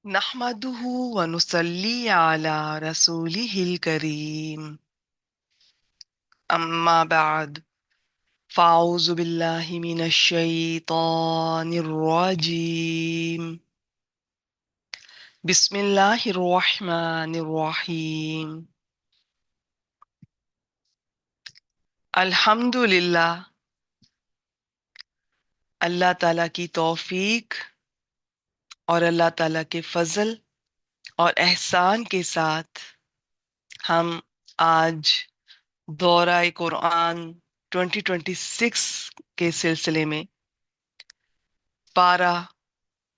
نحمده ونصلي على رسوله الكريم أما بعد فأعوذ بالله من الشيطان الرجيم بسم الله الرحمن الرحيم الحمد لله اللہ تعالیٰ کی توفیق اور اللہ تعالیٰ کے فضل اور احسان کے ساتھ ہم آج دورہ قرآن 2026 کے سلسلے میں پارہ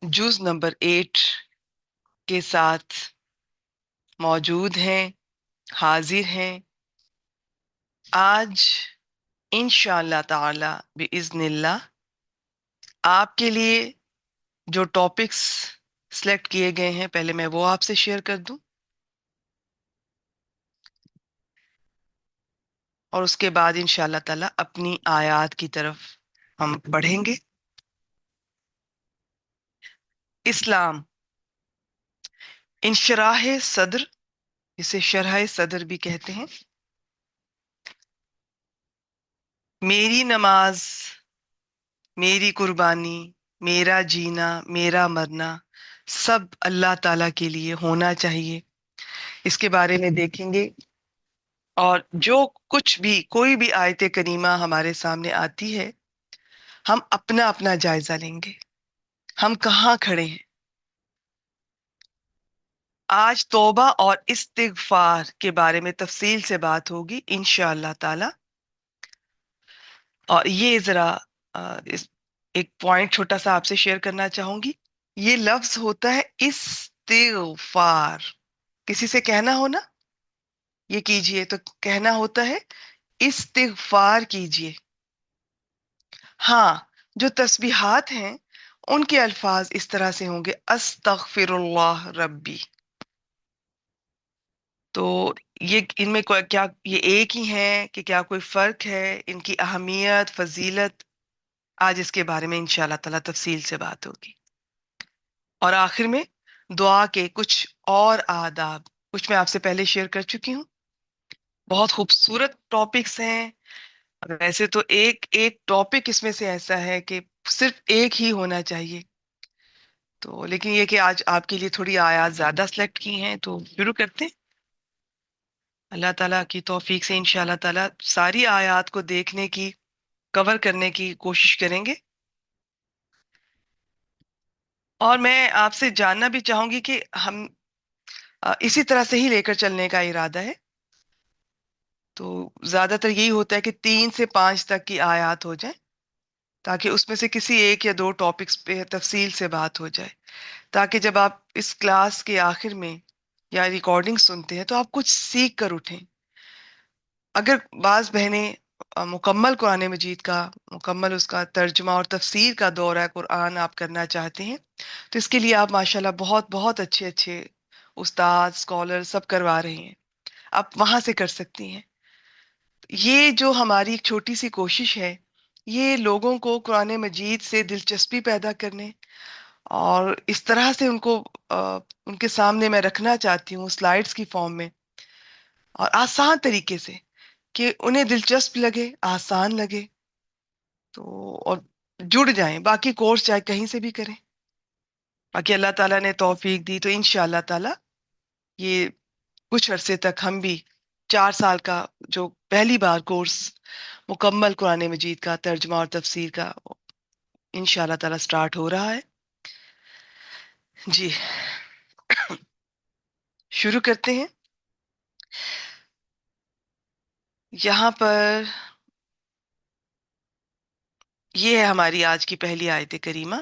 جز نمبر 8 کے ساتھ موجود ہیں، حاضر ہیں۔ آج انشاءاللہ تعالی بإذن اللہ آپ کے لیے جو ٹاپکس سلیکٹ کیے گئے ہیں پہلے میں وہ آپ سے شیئر کر دوں، اور اس کے بعد انشاءاللہ تعالی اپنی آیات کی طرف ہم پڑھیں گے۔ اسلام، انشراح صدر، اسے شرح صدر بھی کہتے ہیں۔ میری نماز، میری قربانی، میرا جینا، میرا مرنا سب اللہ تعالیٰ کے لیے ہونا چاہیے، اس کے بارے میں دیکھیں گے۔ اور جو کچھ بھی کوئی بھی آیت کریمہ ہمارے سامنے آتی ہے، ہم اپنا اپنا جائزہ لیں گے، ہم کہاں کھڑے ہیں۔ آج توبہ اور استغفار کے بارے میں تفصیل سے بات ہوگی انشاءاللہ تعالی۔ اور یہ ذرا ایک پوائنٹ چھوٹا سا آپ سے شیئر کرنا چاہوں گی۔ یہ لفظ ہوتا ہے استغفار، کسی سے کہنا ہو نا یہ کیجئے تو کہنا ہوتا ہے استغفار کیجئے۔ ہاں، جو تسبیحات ہیں ان کے الفاظ اس طرح سے ہوں گے استغفر اللہ ربی۔ تو یہ ان میں کیا یہ ایک ہی ہیں کہ کیا کوئی فرق ہے، ان کی اہمیت، فضیلت، آج اس کے بارے میں انشاءاللہ تعالی تفصیل سے بات ہوگی۔ اور آخر میں دعا کے کچھ اور آداب، کچھ میں آپ سے پہلے شیئر کر چکی ہوں۔ بہت خوبصورت ٹاپکس ہیں، ویسے تو ایک ایک ٹاپک اس میں سے ایسا ہے کہ صرف ایک ہی ہونا چاہیے، تو لیکن یہ کہ آج آپ کے لیے تھوڑی آیات زیادہ سلیکٹ کی ہیں، تو شروع کرتے ہیں۔ اللہ تعالیٰ کی توفیق سے انشاءاللہ تعالیٰ ساری آیات کو دیکھنے کی، کور کرنے کی کوشش کریں گے۔ اور میں آپ سے جاننا بھی چاہوں گی کہ ہم اسی طرح سے ہی لے کر چلنے کا ارادہ ہے، تو زیادہ تر یہی ہوتا ہے کہ 3 سے 5 تک کی آیات ہو جائیں، تاکہ اس میں سے کسی ایک یا دو ٹاپکس پہ تفصیل سے بات ہو جائے، تاکہ جب آپ اس کلاس کے آخر میں یا ریکارڈنگ سنتے ہیں تو آپ کچھ سیکھ کر اٹھیں۔ اگر بعض بہنیں مکمل قرآن مجید کا، مکمل اس کا ترجمہ اور تفسیر کا دورہ قرآن آپ کرنا چاہتے ہیں، تو اس کے لیے آپ ماشاءاللہ بہت بہت اچھے اچھے استاد، اسکالر سب کروا رہے ہیں، آپ وہاں سے کر سکتی ہیں۔ یہ جو ہماری ایک چھوٹی سی کوشش ہے، یہ لوگوں کو قرآن مجید سے دلچسپی پیدا کرنے اور اس طرح سے ان کو ان کے سامنے میں رکھنا چاہتی ہوں سلائیڈز کی فارم میں، اور آسان طریقے سے کہ انہیں دلچسپ لگے، آسان لگے، تو اور جڑ جائیں۔ باقی کورس چاہے کہیں سے بھی کریں، باقی اللہ تعالیٰ نے توفیق دی تو انشاءاللہ تعالیٰ یہ کچھ عرصے تک ہم بھی 4 سال کا جو پہلی بار کورس مکمل قرآن مجید کا ترجمہ اور تفسیر کا انشاءاللہ تعالیٰ سٹارٹ ہو رہا ہے۔ جی، شروع کرتے ہیں۔ یہاں پر یہ ہے ہماری آج کی پہلی آیت کریمہ۔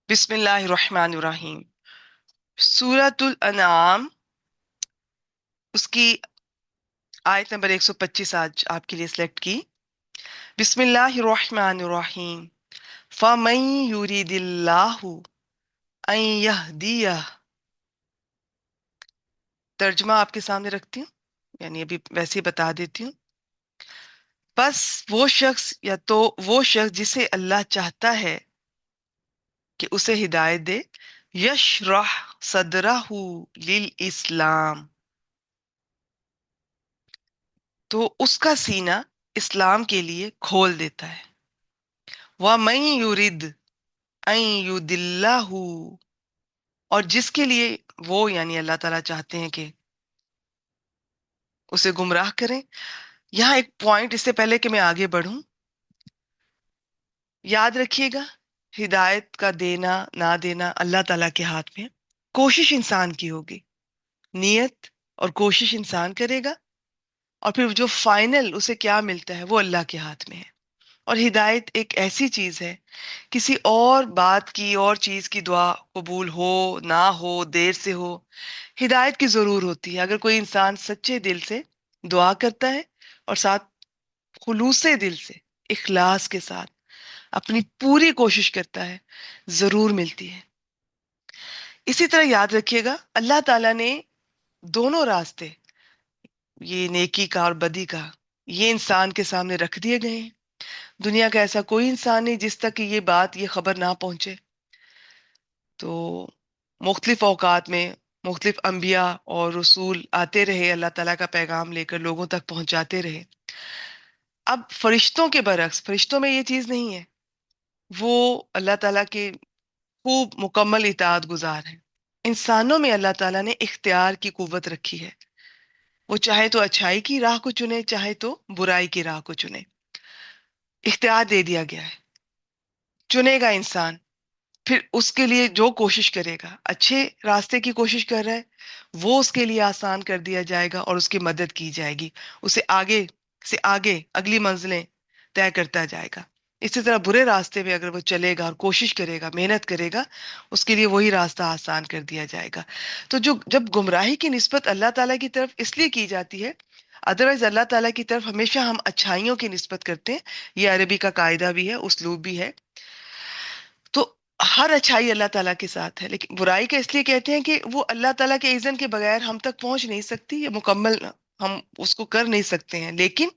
بسم اللہ الرحمن الرحیم، سورۃ الانعام، اس کی آیت نمبر 125 آج آپ کے لیے سلیکٹ کی۔ بسم اللہ الرحمن الرحیم، فَمَن يُرِدِ اللَّهُ أَن يَهْدِيَهُ۔ ترجمہ آپ کے سامنے رکھتی ہوں، یعنی ابھی ویسے ہی بتا دیتی ہوں۔ بس وہ شخص یا تو وہ شخص جسے اللہ چاہتا ہے کہ اسے ہدایت دے، یشرح صدرہ للاسلام، تو اس کا سینہ اسلام کے لیے کھول دیتا ہے۔ وَمَن يُرِدْ أَن يُضِلَّهُ، اور جس کے لیے وہ یعنی اللہ تعالیٰ چاہتے ہیں کہ اسے گمراہ کریں۔ یہاں ایک پوائنٹ، اس سے پہلے کہ میں آگے بڑھوں، یاد رکھیے گا، ہدایت کا دینا نہ دینا اللہ تعالیٰ کے ہاتھ میں ہے۔ کوشش انسان کی ہوگی، نیت اور کوشش انسان کرے گا، اور پھر جو فائنل اسے کیا ملتا ہے وہ اللہ کے ہاتھ میں ہے۔ اور ہدایت ایک ایسی چیز ہے، کسی اور بات کی اور چیز کی دعا قبول ہو نہ ہو، دیر سے ہو، ہدایت کی ضرور ہوتی ہے۔ اگر کوئی انسان سچے دل سے دعا کرتا ہے اور ساتھ خلوص دل سے، اخلاص کے ساتھ اپنی پوری کوشش کرتا ہے، ضرور ملتی ہے۔ اسی طرح یاد رکھیے گا، اللہ تعالیٰ نے دونوں راستے، یہ نیکی کا اور بدی کا، یہ انسان کے سامنے رکھ دیے گئے ہیں۔ دنیا کا ایسا کوئی انسان نہیں جس تک یہ بات، یہ خبر نہ پہنچے۔ تو مختلف اوقات میں مختلف انبیاء اور رسول آتے رہے، اللہ تعالیٰ کا پیغام لے کر لوگوں تک پہنچاتے رہے۔ اب فرشتوں کے برعکس، فرشتوں میں یہ چیز نہیں ہے، وہ اللہ تعالیٰ کے خوب مکمل اطاعت گزار ہیں۔ انسانوں میں اللہ تعالیٰ نے اختیار کی قوت رکھی ہے، وہ چاہے تو اچھائی کی راہ کو چنے، چاہے تو برائی کی راہ کو چنے، اختیار دے دیا گیا ہے۔ چنے گا انسان، پھر اس کے لیے جو کوشش کرے گا، اچھے راستے کی کوشش کر رہا ہے، وہ اس کے لیے آسان کر دیا جائے گا اور اس کی مدد کی جائے گی، اسے آگے سے آگے اگلی منزلیں طے کرتا جائے گا۔ اسی طرح برے راستے میں اگر وہ چلے گا اور کوشش کرے گا، محنت کرے گا، اس کے لیے وہی راستہ آسان کر دیا جائے گا۔ تو جب گمراہی کی نسبت اللہ تعالیٰ کی طرف اس لیے کی جاتی ہے، ادروائز اللہ تعالیٰ کی طرف ہمیشہ ہم اچھائیوں کی نسبت کرتے ہیں، یہ عربی کا قاعدہ بھی ہے، اسلوب بھی ہے۔ تو ہر اچھائی اللہ تعالیٰ کے ساتھ ہے، لیکن برائی کا اس لیے کہتے ہیں کہ وہ اللہ تعالیٰ کے اذن کے بغیر ہم تک پہنچ نہیں سکتی، یہ مکمل ہم اس کو کر نہیں سکتے ہیں، لیکن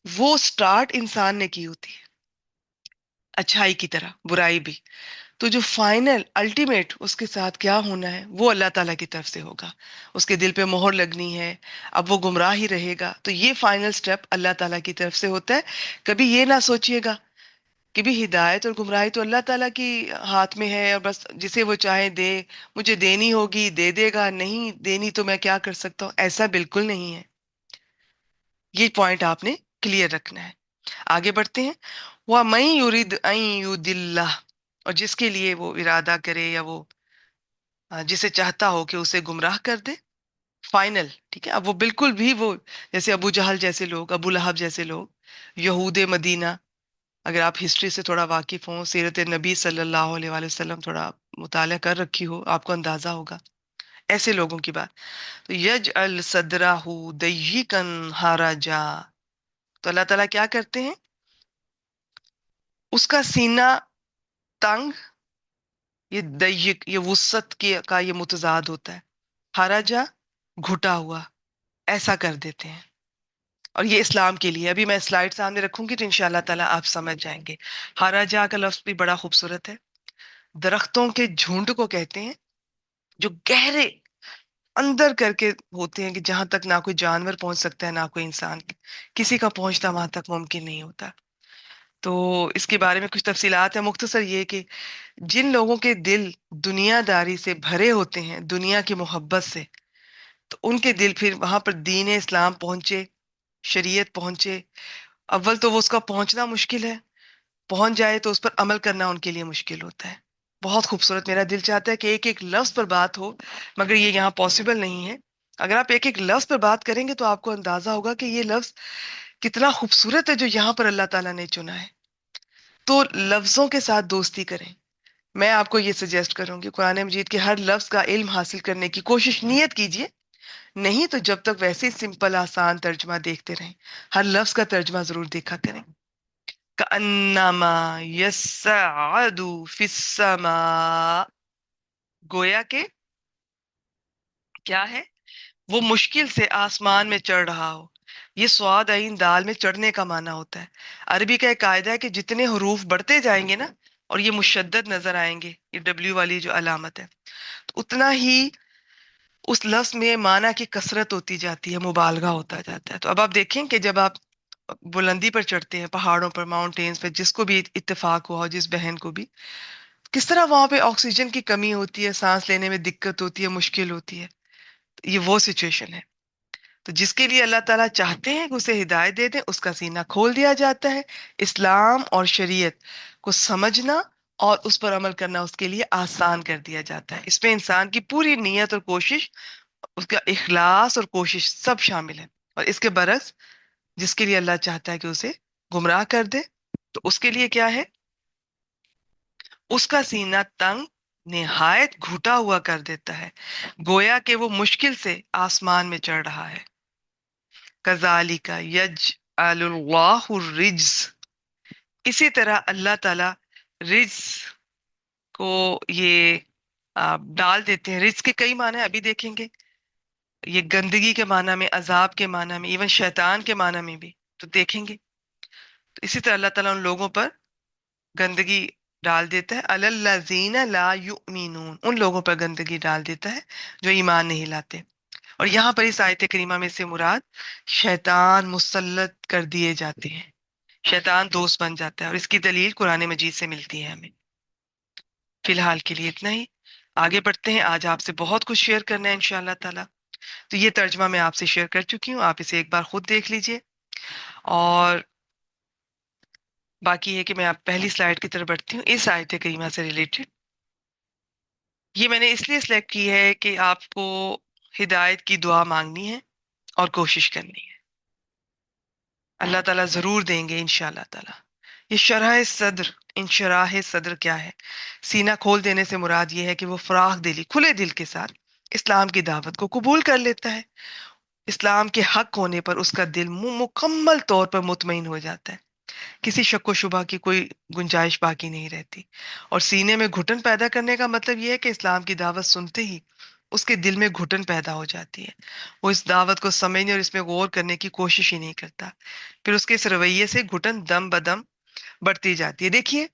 وہ سٹارٹ انسان نے کی ہوتی ہے اچھائی کی طرح، برائی بھی۔ تو جو فائنل الٹیمیٹ اس کے ساتھ کیا ہونا ہے وہ اللہ تعالیٰ کی طرف سے ہوگا، اس کے دل پہ مہر لگنی ہے، اب وہ گمراہ ہی رہے گا، تو یہ فائنل سٹیپ اللہ تعالیٰ کی طرف سے ہوتا ہے۔ کبھی یہ نہ سوچئے گا کہ بھی ہدایت اور گمراہی تو اللہ تعالیٰ کی ہاتھ میں ہے، اور بس جسے وہ چاہے دے، مجھے دینی ہوگی دے دے گا، نہیں دینی تو میں کیا کر سکتا ہوں، ایسا بالکل نہیں ہے۔ یہ پوائنٹ آپ نے کلیئر رکھنا ہے۔ آگے بڑھتے ہیں۔ وَمَن يُرِدْ أَن يُضِلَّهُ، اور جس کے لیے وہ ارادہ کرے یا وہ جسے چاہتا ہو کہ اسے گمراہ کر دے، فائنل، ٹھیک ہے۔ اب وہ بالکل بھی وہ جیسے ابو جہل جیسے لوگ، ابو لہب جیسے لوگ، یہود مدینہ، اگر آپ ہسٹری سے تھوڑا واقف ہوں، سیرت نبی صلی اللہ علیہ وآلہ وسلم تھوڑا مطالعہ کر رکھی ہو، آپ کو اندازہ ہوگا ایسے لوگوں کی بات۔ تو یجعل صدرہ ضیقا حرجا، تو اللہ تعالیٰ کیا کرتے ہیں، اس کا سینہ تنگ، یہ ضیق، یہ وسعت کا یہ متضاد ہوتا ہے، حرجا گھٹا ہوا، ایسا کر دیتے ہیں۔ اور یہ اسلام کے لیے، ابھی میں سلائڈ سامنے رکھوں گی تو انشاءاللہ تعالیٰ آپ سمجھ جائیں گے۔ حرجا کا لفظ بھی بڑا خوبصورت ہے، درختوں کے جھنڈ کو کہتے ہیں جو گہرے اندر کر کے ہوتے ہیں، کہ جہاں تک نہ کوئی جانور پہنچ سکتا ہے نہ کوئی انسان، کسی کا پہنچنا وہاں تک ممکن نہیں ہوتا۔ تو اس کے بارے میں کچھ تفصیلات ہیں، مختصر یہ کہ جن لوگوں کے دل دنیا داری سے بھرے ہوتے ہیں، دنیا کی محبت سے، تو ان کے دل پھر وہاں پر دین اسلام پہنچے، شریعت پہنچے، اول تو وہ اس کا پہنچنا مشکل ہے، پہنچ جائے تو اس پر عمل کرنا ان کے لیے مشکل ہوتا ہے۔ بہت خوبصورت، میرا دل چاہتا ہے کہ ایک ایک لفظ پر بات ہو، مگر یہ یہاں پاسبل نہیں ہے۔ اگر آپ ایک ایک لفظ پر بات کریں گے تو آپ کو اندازہ ہوگا کہ یہ لفظ کتنا خوبصورت ہے جو یہاں پر اللہ تعالیٰ نے چنا ہے۔ تو لفظوں کے ساتھ دوستی کریں۔ میں آپ کو یہ سجیسٹ کروں گی، قرآن مجید کے ہر لفظ کا علم حاصل کرنے کی کوشش، نیت کیجئے، نہیں تو جب تک ویسے سمپل آسان ترجمہ دیکھتے رہیں، ہر لفظ کا ترجمہ ضرور دیکھا کریں۔ کَأَنَّمَا يَسَّعَدُ فِي السَّمَاءِ، گویا کہ کیا ہے، وہ مشکل سے آسمان میں چڑھ رہا ہو۔ یہ سواد عین دال میں چڑھنے کا معنی ہوتا ہے۔ عربی کا ایک قاعدہ ہے کہ جتنے حروف بڑھتے جائیں گے نا، اور یہ مشدد نظر آئیں گے، یہ ڈبلیو والی جو علامت ہے، تو اتنا ہی اس لفظ میں معنی کی کثرت ہوتی جاتی ہے، مبالغہ ہوتا جاتا ہے۔ تو اب آپ دیکھیں کہ جب آپ بلندی پر چڑھتے ہیں، پہاڑوں پر، ماؤنٹینز پہ، جس کو بھی اتفاق ہوا ہو، جس بہن کو بھی، کس طرح وہاں پہ آکسیجن کی کمی ہوتی ہے، سانس لینے میں دقت ہوتی ہے، مشکل ہوتی ہے۔ یہ وہ سچویشن ہے۔ تو جس کے لیے اللہ تعالیٰ چاہتے ہیں کہ اسے ہدایت دے دیں، اس کا سینہ کھول دیا جاتا ہے۔ اسلام اور شریعت کو سمجھنا اور اس پر عمل کرنا اس کے لیے آسان کر دیا جاتا ہے۔ اس میں انسان کی پوری نیت اور کوشش، اس کا اخلاص اور کوشش سب شامل ہے۔ اور اس کے برعکس، جس کے لیے اللہ چاہتا ہے کہ اسے گمراہ کر دے، تو اس کے لیے کیا ہے؟ اس کا سینہ تنگ، نہایت گھٹا ہوا کر دیتا ہے، گویا کہ وہ مشکل سے آسمان میں چڑھ رہا ہے۔ کذالک یجعل اللہ الرجز، اسی طرح اللہ تعالی رجز کو یہ ڈال دیتے ہیں۔ رجز کے کئی معنی ہیں، ابھی دیکھیں گے۔ یہ گندگی کے معنی میں، عذاب کے معنی میں، ایون شیطان کے معنی میں بھی تو دیکھیں گے۔ تو اسی طرح اللہ تعالیٰ ان لوگوں پر گندگی ڈال دیتا ہے، الذین لا یؤمنون، ان لوگوں پر گندگی ڈال دیتا ہے جو ایمان نہیں لاتے۔ اور یہاں پر اس آیت کریمہ میں سے مراد شیطان مسلط کر دیے جاتے ہیں، شیطان دوست بن جاتا ہے، اور اس کی دلیل قرآن مجید سے ملتی ہے ہمیں۔ فی الحال کے لیے اتنا ہی، آگے بڑھتے ہیں۔ آج آپ سے بہت کچھ شیئر کرنا ہے انشاءاللہ تعالی۔ تو یہ ترجمہ میں آپ سے شیئر کر چکی ہوں، آپ اسے ایک بار خود دیکھ لیجئے، اور باقی ہے کہ میں آپ پہلی سلائیڈ کی طرف بڑھتی ہوں، اس آیت کریمہ سے ریلیٹڈ۔ یہ میں نے اس لیے سلیکٹ کی ہے کہ آپ کو ہدایت کی دعا مانگنی ہے اور کوشش کرنی ہے۔ اللہ تعالیٰ ضرور دیں گے انشاءاللہ تعالیٰ۔ یہ شرح صدر، انشراح صدر کیا ہے؟ سینہ کھول دینے سے مراد یہ ہے کہ وہ فراخ دلی، کھلے دل کے ساتھ اسلام کی دعوت کو قبول کر لیتا ہے۔ اسلام کے حق ہونے پر اس کا دل مکمل طور پر مطمئن ہو جاتا ہے، کسی شک و شبہ کی کوئی گنجائش باقی نہیں رہتی۔ اور سینے میں گھٹن پیدا کرنے کا مطلب یہ ہے کہ اسلام کی دعوت سنتے ہی اس کے دل میں گھٹن پیدا ہو جاتی ہے، وہ اس دعوت کو سمجھنے اور اس میں غور کرنے کی کوشش ہی نہیں کرتا، پھر اس کے اس رویے سے گھٹن دم بدم بڑھتی جاتی ہے۔ دیکھیے،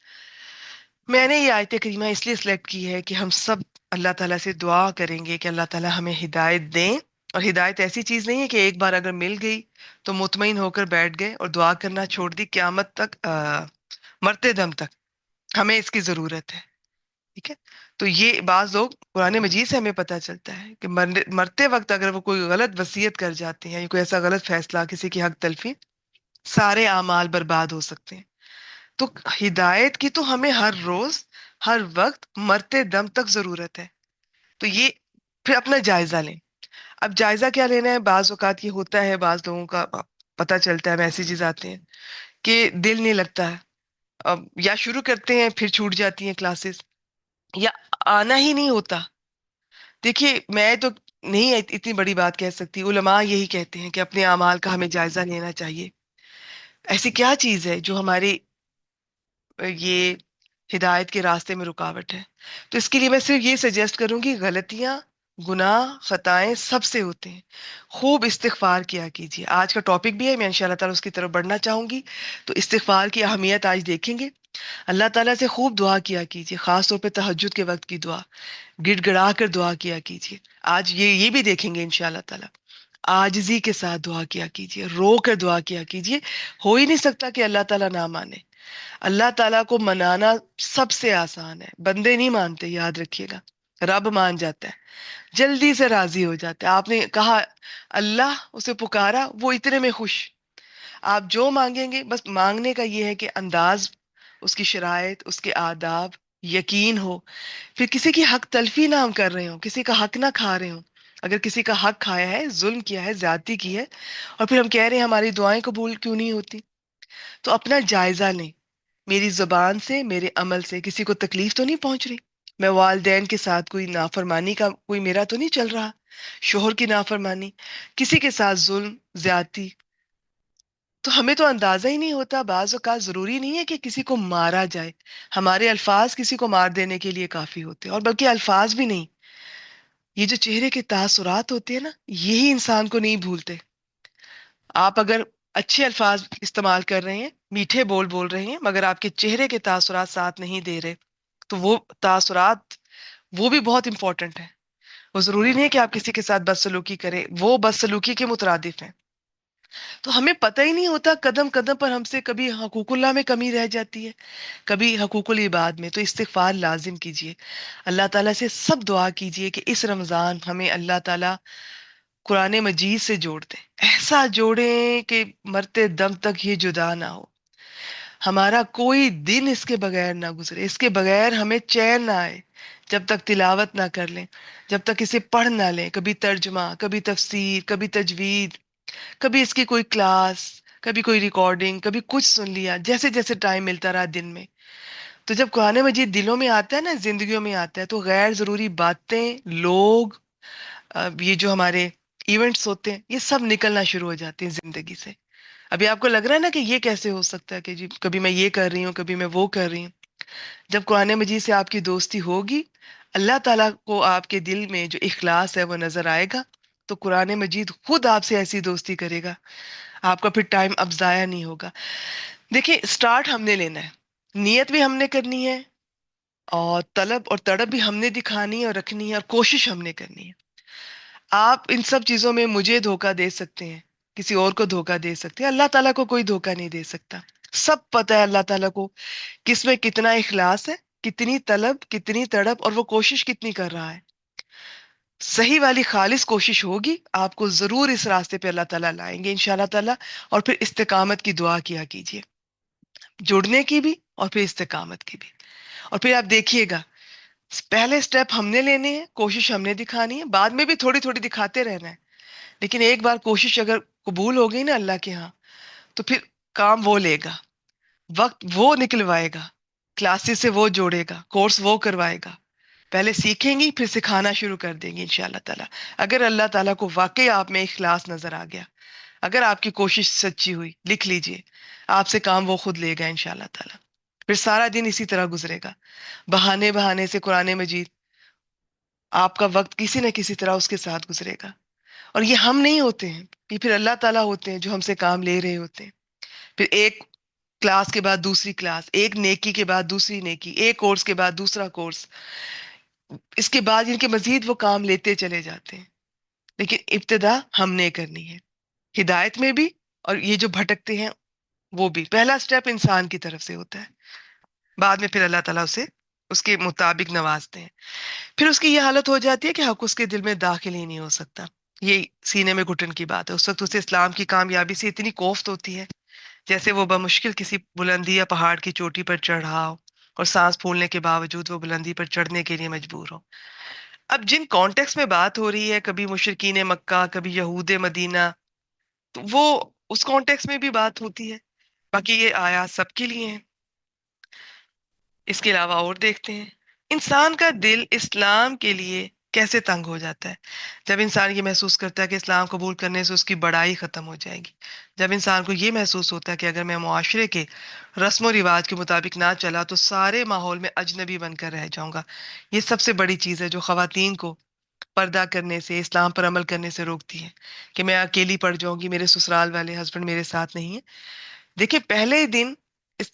میں نے یہ آیت کریمہ اس لیے سلیکٹ کی ہے کہ ہم سب اللہ تعالیٰ سے دعا کریں گے کہ اللہ تعالیٰ ہمیں ہدایت دیں۔ اور ہدایت ایسی چیز نہیں ہے کہ ایک بار اگر مل گئی تو مطمئن ہو کر بیٹھ گئے اور دعا کرنا چھوڑ دی، قیامت تک، مرتے دم تک ہمیں اس کی ضرورت ہے۔ ٹھیک ہے؟ تو یہ بعض لوگ قرآن مجید سے ہمیں پتہ چلتا ہے کہ مرتے وقت اگر وہ کوئی غلط وصیت کر جاتے ہیں یا کوئی ایسا غلط فیصلہ، کسی کی حق تلفی، سارے اعمال برباد ہو سکتے ہیں۔ تو ہدایت کی تو ہمیں ہر روز، ہر وقت، مرتے دم تک ضرورت ہے۔ تو یہ پھر اپنا جائزہ لیں۔ اب جائزہ کیا لینا ہے؟ بعض اوقات یہ ہوتا ہے، بعض لوگوں کا پتہ چلتا ہے، میسیجز آتے ہیں کہ دل نہیں لگتا ہے، اب یا شروع کرتے ہیں پھر چھوٹ جاتی ہیں کلاسز، یا آنا ہی نہیں ہوتا۔ دیکھیے، میں تو نہیں اتنی بڑی بات کہہ سکتی، علماء یہی کہتے ہیں کہ اپنے اعمال کا ہمیں جائزہ لینا چاہیے۔ ایسی کیا چیز ہے جو ہماری یہ ہدایت کے راستے میں رکاوٹ ہے؟ تو اس کے لیے میں صرف یہ سجیسٹ کروں گی، غلطیاں، گناہ، خطائیں سب سے ہوتے ہیں، خوب استغفار کیا کیجیے۔ آج کا ٹاپک بھی ہے، میں انشاءاللہ تعالیٰ اس کی طرف بڑھنا چاہوں گی۔ تو استغفار کی اہمیت آج دیکھیں گے۔ اللہ تعالیٰ سے خوب دعا کیا کیجیے، خاص طور پہ تہجد کے وقت کی دعا، گڑ گڑا کر دعا کیا کیجیے۔ آج یہ بھی دیکھیں گے انشاءاللہ تعالیٰ، عاجزی کے ساتھ دعا کیا کیجیے، رو کر دعا کیا کیجیے۔ ہو ہی نہیں سکتا کہ اللہ تعالیٰ نہ مانے۔ اللہ تعالیٰ کو منانا سب سے آسان ہے، بندے نہیں مانتے، یاد رکھیے گا۔ رب مان جاتا ہے، جلدی سے راضی ہو جاتا ہے۔ آپ نے کہا اللہ، اسے پکارا، وہ اتنے میں خوش۔ آپ جو مانگیں گے، بس مانگنے کا یہ ہے کہ انداز، اس کی شرائط، اس کے آداب یقین ہو، پھر کسی کی حق تلفی نہ ہم کر رہے ہوں، کسی کا حق نہ کھا رہے ہوں۔ اگر کسی کا حق کھایا ہے، ظلم کیا ہے، زیادتی کی ہے، اور پھر ہم کہہ رہے ہیں ہماری دعائیں قبول کیوں نہیں ہوتی، تو اپنا جائزہ لیں۔ میری زبان سے، میرے عمل سے کسی کو تکلیف تو نہیں پہنچ رہی؟ میں والدین کے ساتھ کوئی نافرمانی کا کوئی میرا تو نہیں چل رہا؟ شوہر کی نافرمانی، کسی کے ساتھ ظلم، زیادتی، تو ہمیں تو اندازہ ہی نہیں ہوتا۔ بعض اوقات ضروری نہیں ہے کہ کسی کو مارا جائے، ہمارے الفاظ کسی کو مار دینے کے لیے کافی ہوتے ہیں، اور بلکہ الفاظ بھی نہیں، یہ جو چہرے کے تاثرات ہوتے ہیں نا، یہی انسان کو نہیں بھولتے۔ آپ اگر اچھے الفاظ استعمال کر رہے ہیں، میٹھے بول بول رہے ہیں، مگر آپ کے چہرے کے تاثرات ساتھ نہیں دے رہے، تو وہ تاثرات وہ بھی بہت امپورٹنٹ ہے۔ وہ ضروری نہیں ہے کہ آپ کسی کے ساتھ بدسلوکی کریں، وہ بدسلوکی کے مترادف ہیں۔ تو ہمیں پتہ ہی نہیں ہوتا، قدم قدم پر ہم سے کبھی حقوق اللہ میں کمی رہ جاتی ہے، کبھی حقوق العباد میں۔ تو استغفار لازم کیجئے، اللہ تعالیٰ سے سب دعا کیجئے کہ اس رمضان ہمیں اللہ تعالیٰ قرآن مجید سے جوڑ دیں، ایسا جوڑیں کہ مرتے دم تک یہ جدا نہ ہو، ہمارا کوئی دن اس کے بغیر نہ گزرے، اس کے بغیر ہمیں چین نہ آئے جب تک تلاوت نہ کر لیں، جب تک اسے پڑھ نہ لیں، کبھی ترجمہ، کبھی تفسیر، کبھی تجوید، کبھی اس کی کوئی کلاس، کبھی کوئی ریکارڈنگ، کبھی کچھ سن لیا، جیسے جیسے ٹائم ملتا رہا دن میں۔ تو جب قرآن مجید دلوں میں آتا ہے نا، زندگیوں میں آتا ہے، تو غیر ضروری باتیں، لوگ، یہ جو ہمارے ایونٹس ہوتے ہیں، یہ سب نکلنا شروع ہو جاتے ہیں زندگی سے۔ ابھی آپ کو لگ رہا ہے نا کہ یہ کیسے ہو سکتا ہے کہ جی کبھی میں یہ کر رہی ہوں، کبھی میں وہ کر رہی ہوں۔ جب قرآن مجید سے آپ کی دوستی ہوگی، اللہ تعالیٰ کو آپ کے دل میں جو اخلاص ہے وہ نظر آئے گا، تو قرآن مجید خود آپ سے ایسی دوستی کرے گا، آپ کا پھر ٹائم اب ضائع نہیں ہوگا۔ دیکھیں، سٹارٹ ہم نے لینا ہے، نیت بھی ہم نے کرنی ہے، اور طلب اور تڑپ بھی ہم نے دکھانی ہے اور رکھنی ہے، اور کوشش ہم نے کرنی ہے۔ آپ ان سب چیزوں میں مجھے دھوکہ دے سکتے ہیں، کسی اور کو دھوکہ دے سکتے ہیں، اللہ تعالیٰ کو کوئی دھوکہ نہیں دے سکتا۔ سب پتہ ہے اللہ تعالیٰ کو کس میں کتنا اخلاص ہے، کتنی طلب، کتنی تڑپ، اور وہ کوشش کتنی کر رہا ہے۔ صحیح والی خالص کوشش ہوگی، آپ کو ضرور اس راستے پہ اللہ تعالیٰ لائیں گے انشاءاللہ تعالیٰ۔ اور پھر استقامت کی دعا کیا کیجیے، جڑنے کی بھی اور پھر استقامت کی بھی۔ اور پھر آپ دیکھیے گا، پہلے سٹیپ ہم نے لینے ہیں، کوشش ہم نے دکھانی ہے، بعد میں بھی تھوڑی تھوڑی دکھاتے رہنا ہے، لیکن ایک بار کوشش اگر قبول ہو گئی نا اللہ کے ہاں، تو پھر کام وہ لے گا، وقت وہ نکلوائے گا، کلاسز سے وہ جوڑے گا، کورس وہ کروائے گا۔ پہلے سیکھیں گی، پھر سکھانا شروع کر دیں گے انشاءاللہ تعالیٰ، اگر اللہ تعالیٰ کو واقعی آپ میں اخلاص نظر آ گیا، اگر آپ کی کوشش سچی ہوئی۔ لکھ لیجئے، آپ سے کام وہ خود لے گا انشاءاللہ تعالیٰ۔ پھر سارا دن اسی طرح گزرے گا، بہانے بہانے سے قرآن مجید، آپ کا وقت کسی نہ کسی طرح اس کے ساتھ گزرے گا۔ اور یہ ہم نہیں ہوتے ہیں، یہ پھر اللہ تعالیٰ ہوتے ہیں جو ہم سے کام لے رہے ہوتے ہیں۔ پھر ایک کلاس کے بعد دوسری کلاس، ایک نیکی کے بعد دوسری نیکی، ایک کورس کے بعد دوسرا کورس، اس کے بعد ان کے مزید وہ کام لیتے چلے جاتے ہیں، لیکن ابتدا ہم نے کرنی ہے، ہدایت میں بھی، اور یہ جو بھٹکتے ہیں وہ بھی۔ پہلا سٹیپ انسان کی طرف سے ہوتا ہے، بعد میں پھر اللہ تعالیٰ اسے اس کے مطابق نوازتے ہیں۔ پھر اس کی یہ حالت ہو جاتی ہے کہ حق اس کے دل میں داخل ہی نہیں ہو سکتا، یہ سینے میں گھٹن کی بات ہے۔ اس وقت اسے اسلام کی کامیابی سے اتنی کوفت ہوتی ہے جیسے وہ بمشکل کسی بلندی یا پہاڑ کی چوٹی پر چڑھا ہو، اور سانس پھولنے کے باوجود وہ بلندی پر چڑھنے کے لیے مجبور ہو۔ اب جن کانٹیکس میں بات ہو رہی ہے، کبھی مشرکین مکہ، کبھی یہود مدینہ، تو وہ اس کانٹیکس میں بھی بات ہوتی ہے، باقی یہ آیات سب کے لیے ہیں۔ اس کے علاوہ اور دیکھتے ہیں، انسان کا دل اسلام کے لیے کیسے تنگ ہو جاتا ہے جب انسان یہ محسوس کرتا ہے کہ اسلام قبول کرنے سے اس کی بڑائی ختم ہو جائے گی، جب انسان کو یہ محسوس ہوتا ہے کہ اگر میں معاشرے کے رسم و رواج کے مطابق نہ چلا تو سارے ماحول میں اجنبی بن کر رہ جاؤں گا۔ یہ سب سے بڑی چیز ہے جو خواتین کو پردہ کرنے سے، اسلام پر عمل کرنے سے روکتی ہے، کہ میں اکیلی پڑ جاؤں گی، میرے سسرال والے ہسبینڈ میرے ساتھ نہیں ہیں۔ دیکھیں، پہلے دن اس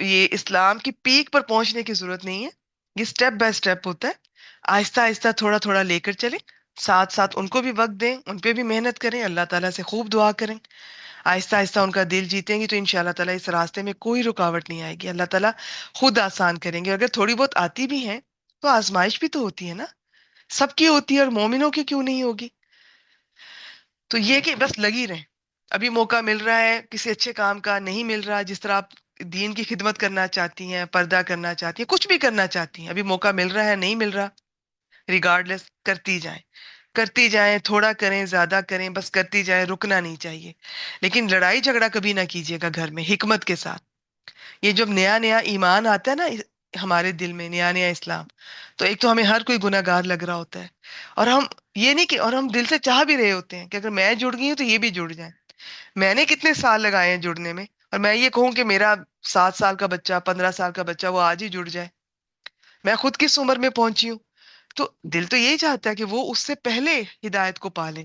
یہ اسلام کی پیک پر پہنچنے کی ضرورت نہیں ہے، یہ سٹیپ بائی سٹیپ ہوتا ہے، آہستہ آہستہ تھوڑا تھوڑا لے کر چلیں، ساتھ ساتھ ان کو بھی وقت دیں، ان پہ بھی محنت کریں، اللہ تعالیٰ سے خوب دعا کریں، آہستہ آہستہ ان کا دل جیتیں گی تو انشاءاللہ تعالیٰ اس راستے میں کوئی رکاوٹ نہیں آئے گی، اللہ تعالیٰ خود آسان کریں گے۔ اگر تھوڑی بہت آتی بھی ہیں تو آزمائش بھی تو ہوتی ہے نا، سب کی ہوتی ہے، اور مومنوں کی کیوں نہیں ہوگی؟ تو یہ کہ بس لگی رہیں، ابھی موقع مل رہا ہے کسی اچھے کام کا، نہیں مل رہا جس طرح آپ دین کی خدمت کرنا چاہتی ہیں، پردہ کرنا چاہتی ہیں، کچھ بھی کرنا چاہتی ہیں، ابھی موقع مل رہا ہے نہیں مل رہا، ریگارڈلیس کرتی جائیں، کرتی جائیں، تھوڑا کریں زیادہ کریں، بس کرتی جائیں، رکنا نہیں چاہیے۔ لیکن لڑائی جھگڑا کبھی نہ کیجیے گا گھر میں، حکمت کے ساتھ۔ یہ جب نیا نیا ایمان آتا ہے نا ہمارے دل میں، نیا نیا اسلام، تو ایک تو ہمیں ہر کوئی گناہ گار لگ رہا ہوتا ہے، اور ہم یہ نہیں کہ، اور ہم دل سے چاہ بھی رہے ہوتے ہیں کہ اگر میں جڑ گئی ہوں تو یہ بھی جڑ جائیں۔ میں نے کتنے سال لگائے ہیں جڑنے میں، اور میں یہ کہوں کہ میرا 7 سال کا بچہ، 15 سال کا بچہ، وہ آج ہی جڑ جائے، میں خود کس عمر میں پہنچی ہوں؟ تو دل تو یہی چاہتا ہے کہ وہ اس سے پہلے ہدایت کو پالے،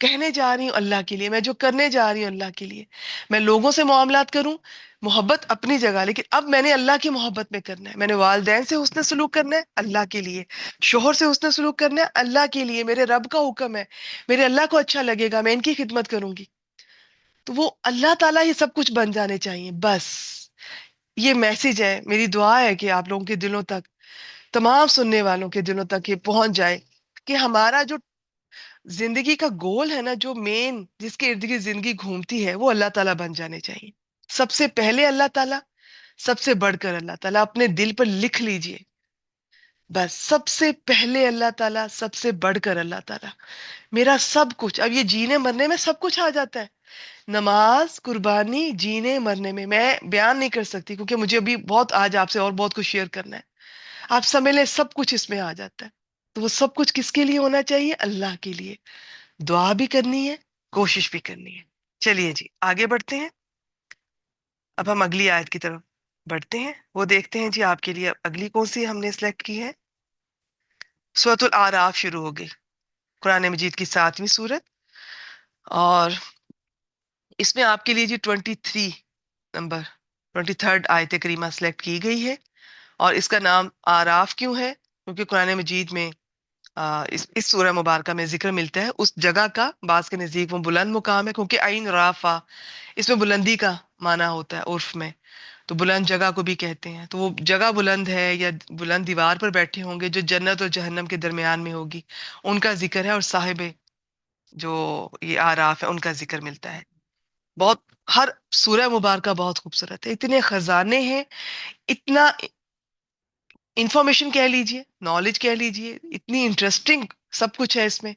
کہنے جا رہی ہوں اللہ کے لیے، میں جو کرنے جا رہی ہوں اللہ کے لیے، میں لوگوں سے معاملات کروں، محبت اپنی جگہ، لیکن اب میں نے اللہ کی محبت میں کرنا ہے، میں نے والدین سے حسن سلوک کرنا ہے اللہ کے لیے، شوہر سے حسن سلوک کرنا ہے اللہ کے لیے، میرے رب کا حکم ہے، میرے اللہ کو اچھا لگے گا، میں ان کی خدمت کروں گی، تو وہ اللہ تعالیٰ یہ سب کچھ بن جانے چاہیے بس۔ یہ میسج ہے، میری دعا ہے کہ آپ لوگوں کے دلوں تک، تمام سننے والوں کے دلوں تک یہ پہنچ جائے کہ ہمارا جو زندگی کا گول ہے نا، جو مین جس کے ارد گرد زندگی گھومتی ہے، وہ اللہ تعالیٰ بن جانے چاہیے۔ سب سے پہلے اللہ تعالیٰ، سب سے بڑھ کر اللہ تعالیٰ، اپنے دل پر لکھ لیجئے، بس سب سے پہلے اللہ تعالیٰ، سب سے بڑھ کر اللہ تعالیٰ، میرا سب کچھ۔ اب یہ جینے مرنے میں سب کچھ آ جاتا ہے، نماز، قربانی، جینے مرنے میں بیان نہیں کر سکتی کیونکہ مجھے ابھی بہت آج آپ سے اور بہت کچھ شیئر کرنا ہے، آپ سمجھ لیں سب کچھ اس میں آ جاتا ہے۔ تو وہ سب کچھ کس کے لیے ہونا چاہیے؟ اللہ کے لیے۔ دعا بھی کرنی ہے، کوشش بھی کرنی ہے۔ چلیے جی آگے بڑھتے ہیں، اب ہم اگلی آیت کی طرف بڑھتے ہیں، وہ دیکھتے ہیں جی آپ کے لیے اگلی کون سی ہم نے سلیکٹ کی ہے۔ سورۃ الاعراف شروع ہو گئی، قرآن مجید کی 7ویں سورت، اور اس میں آپ کے لیے جی 23 آیت کریمہ سلیکٹ کی گئی ہے، اور اس کا نام آراف کیوں ہے؟ کیونکہ قرآن مجید میں اس سورہ مبارکہ میں ذکر ملتا ہے اس جگہ کا، بعض کے نزدیک وہ بلند مقام ہے کیونکہ عین رافع اس میں بلندی کا معنی ہوتا ہے عرف میں، تو بلند جگہ کو بھی کہتے ہیں، تو وہ جگہ بلند ہے یا بلند دیوار پر بیٹھے ہوں گے جو جنت اور جہنم کے درمیان میں ہوگی، ان کا ذکر ہے، اور صاحب جو یہ آراف ہے ان کا ذکر ملتا ہے۔ بہت، ہر سورہ مبارکہ بہت خوبصورت ہے، اتنے خزانے ہیں، اتنا انفارمیشن کہہ لیجئے، نالج کہہ لیجئے، اتنی انٹرسٹنگ سب کچھ ہے اس میں،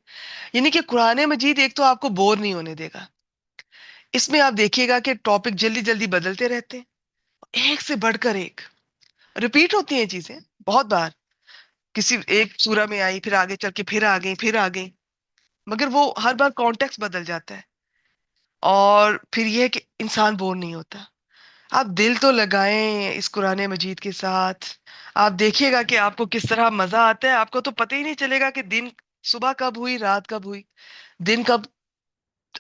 یعنی کہ قرآن مجید ایک تو آپ کو بور نہیں ہونے دے گا، اس میں آپ دیکھیے گا کہ ٹاپک جلدی جلدی بدلتے رہتے ہیں، ایک سے بڑھ کر ایک، ریپیٹ ہوتی ہیں چیزیں بہت بار، کسی ایک سورہ میں آئی پھر آگے چل کے پھر آ گئی پھر آ گئی، مگر وہ ہر بار کانٹیکس بدل جاتا ہے، اور پھر یہ ہے کہ انسان بور نہیں ہوتا۔ آپ دل تو لگائیں اس قرآن مجید کے ساتھ، آپ دیکھیے گا کہ آپ کو کس طرح مزہ آتا ہے، آپ کو تو پتہ ہی نہیں چلے گا کہ دن صبح کب ہوئی رات کب ہوئی، دن کب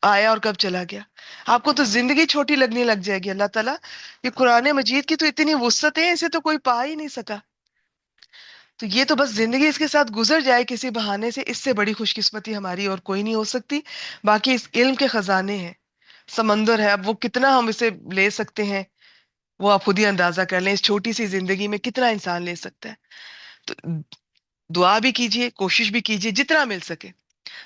آیا اور کب چلا گیا، آپ کو تو زندگی چھوٹی لگنے لگ جائے گی۔ اللہ تعالیٰ یہ قرآن مجید کی تو اتنی وسعت ہے، اسے تو کوئی پا ہی نہیں سکا، تو یہ تو بس زندگی اس کے ساتھ گزر جائے کسی بہانے سے، اس سے بڑی خوش قسمتی ہماری اور کوئی نہیں ہو سکتی۔ باقی اس علم کے خزانے ہیں، سمندر ہے، اب وہ کتنا ہم اسے لے سکتے ہیں وہ آپ خود ہی اندازہ کر لیں، اس چھوٹی سی زندگی میں کتنا انسان لے سکتا ہے۔ تو دعا بھی کیجئے، کوشش بھی کیجئے جتنا مل سکے،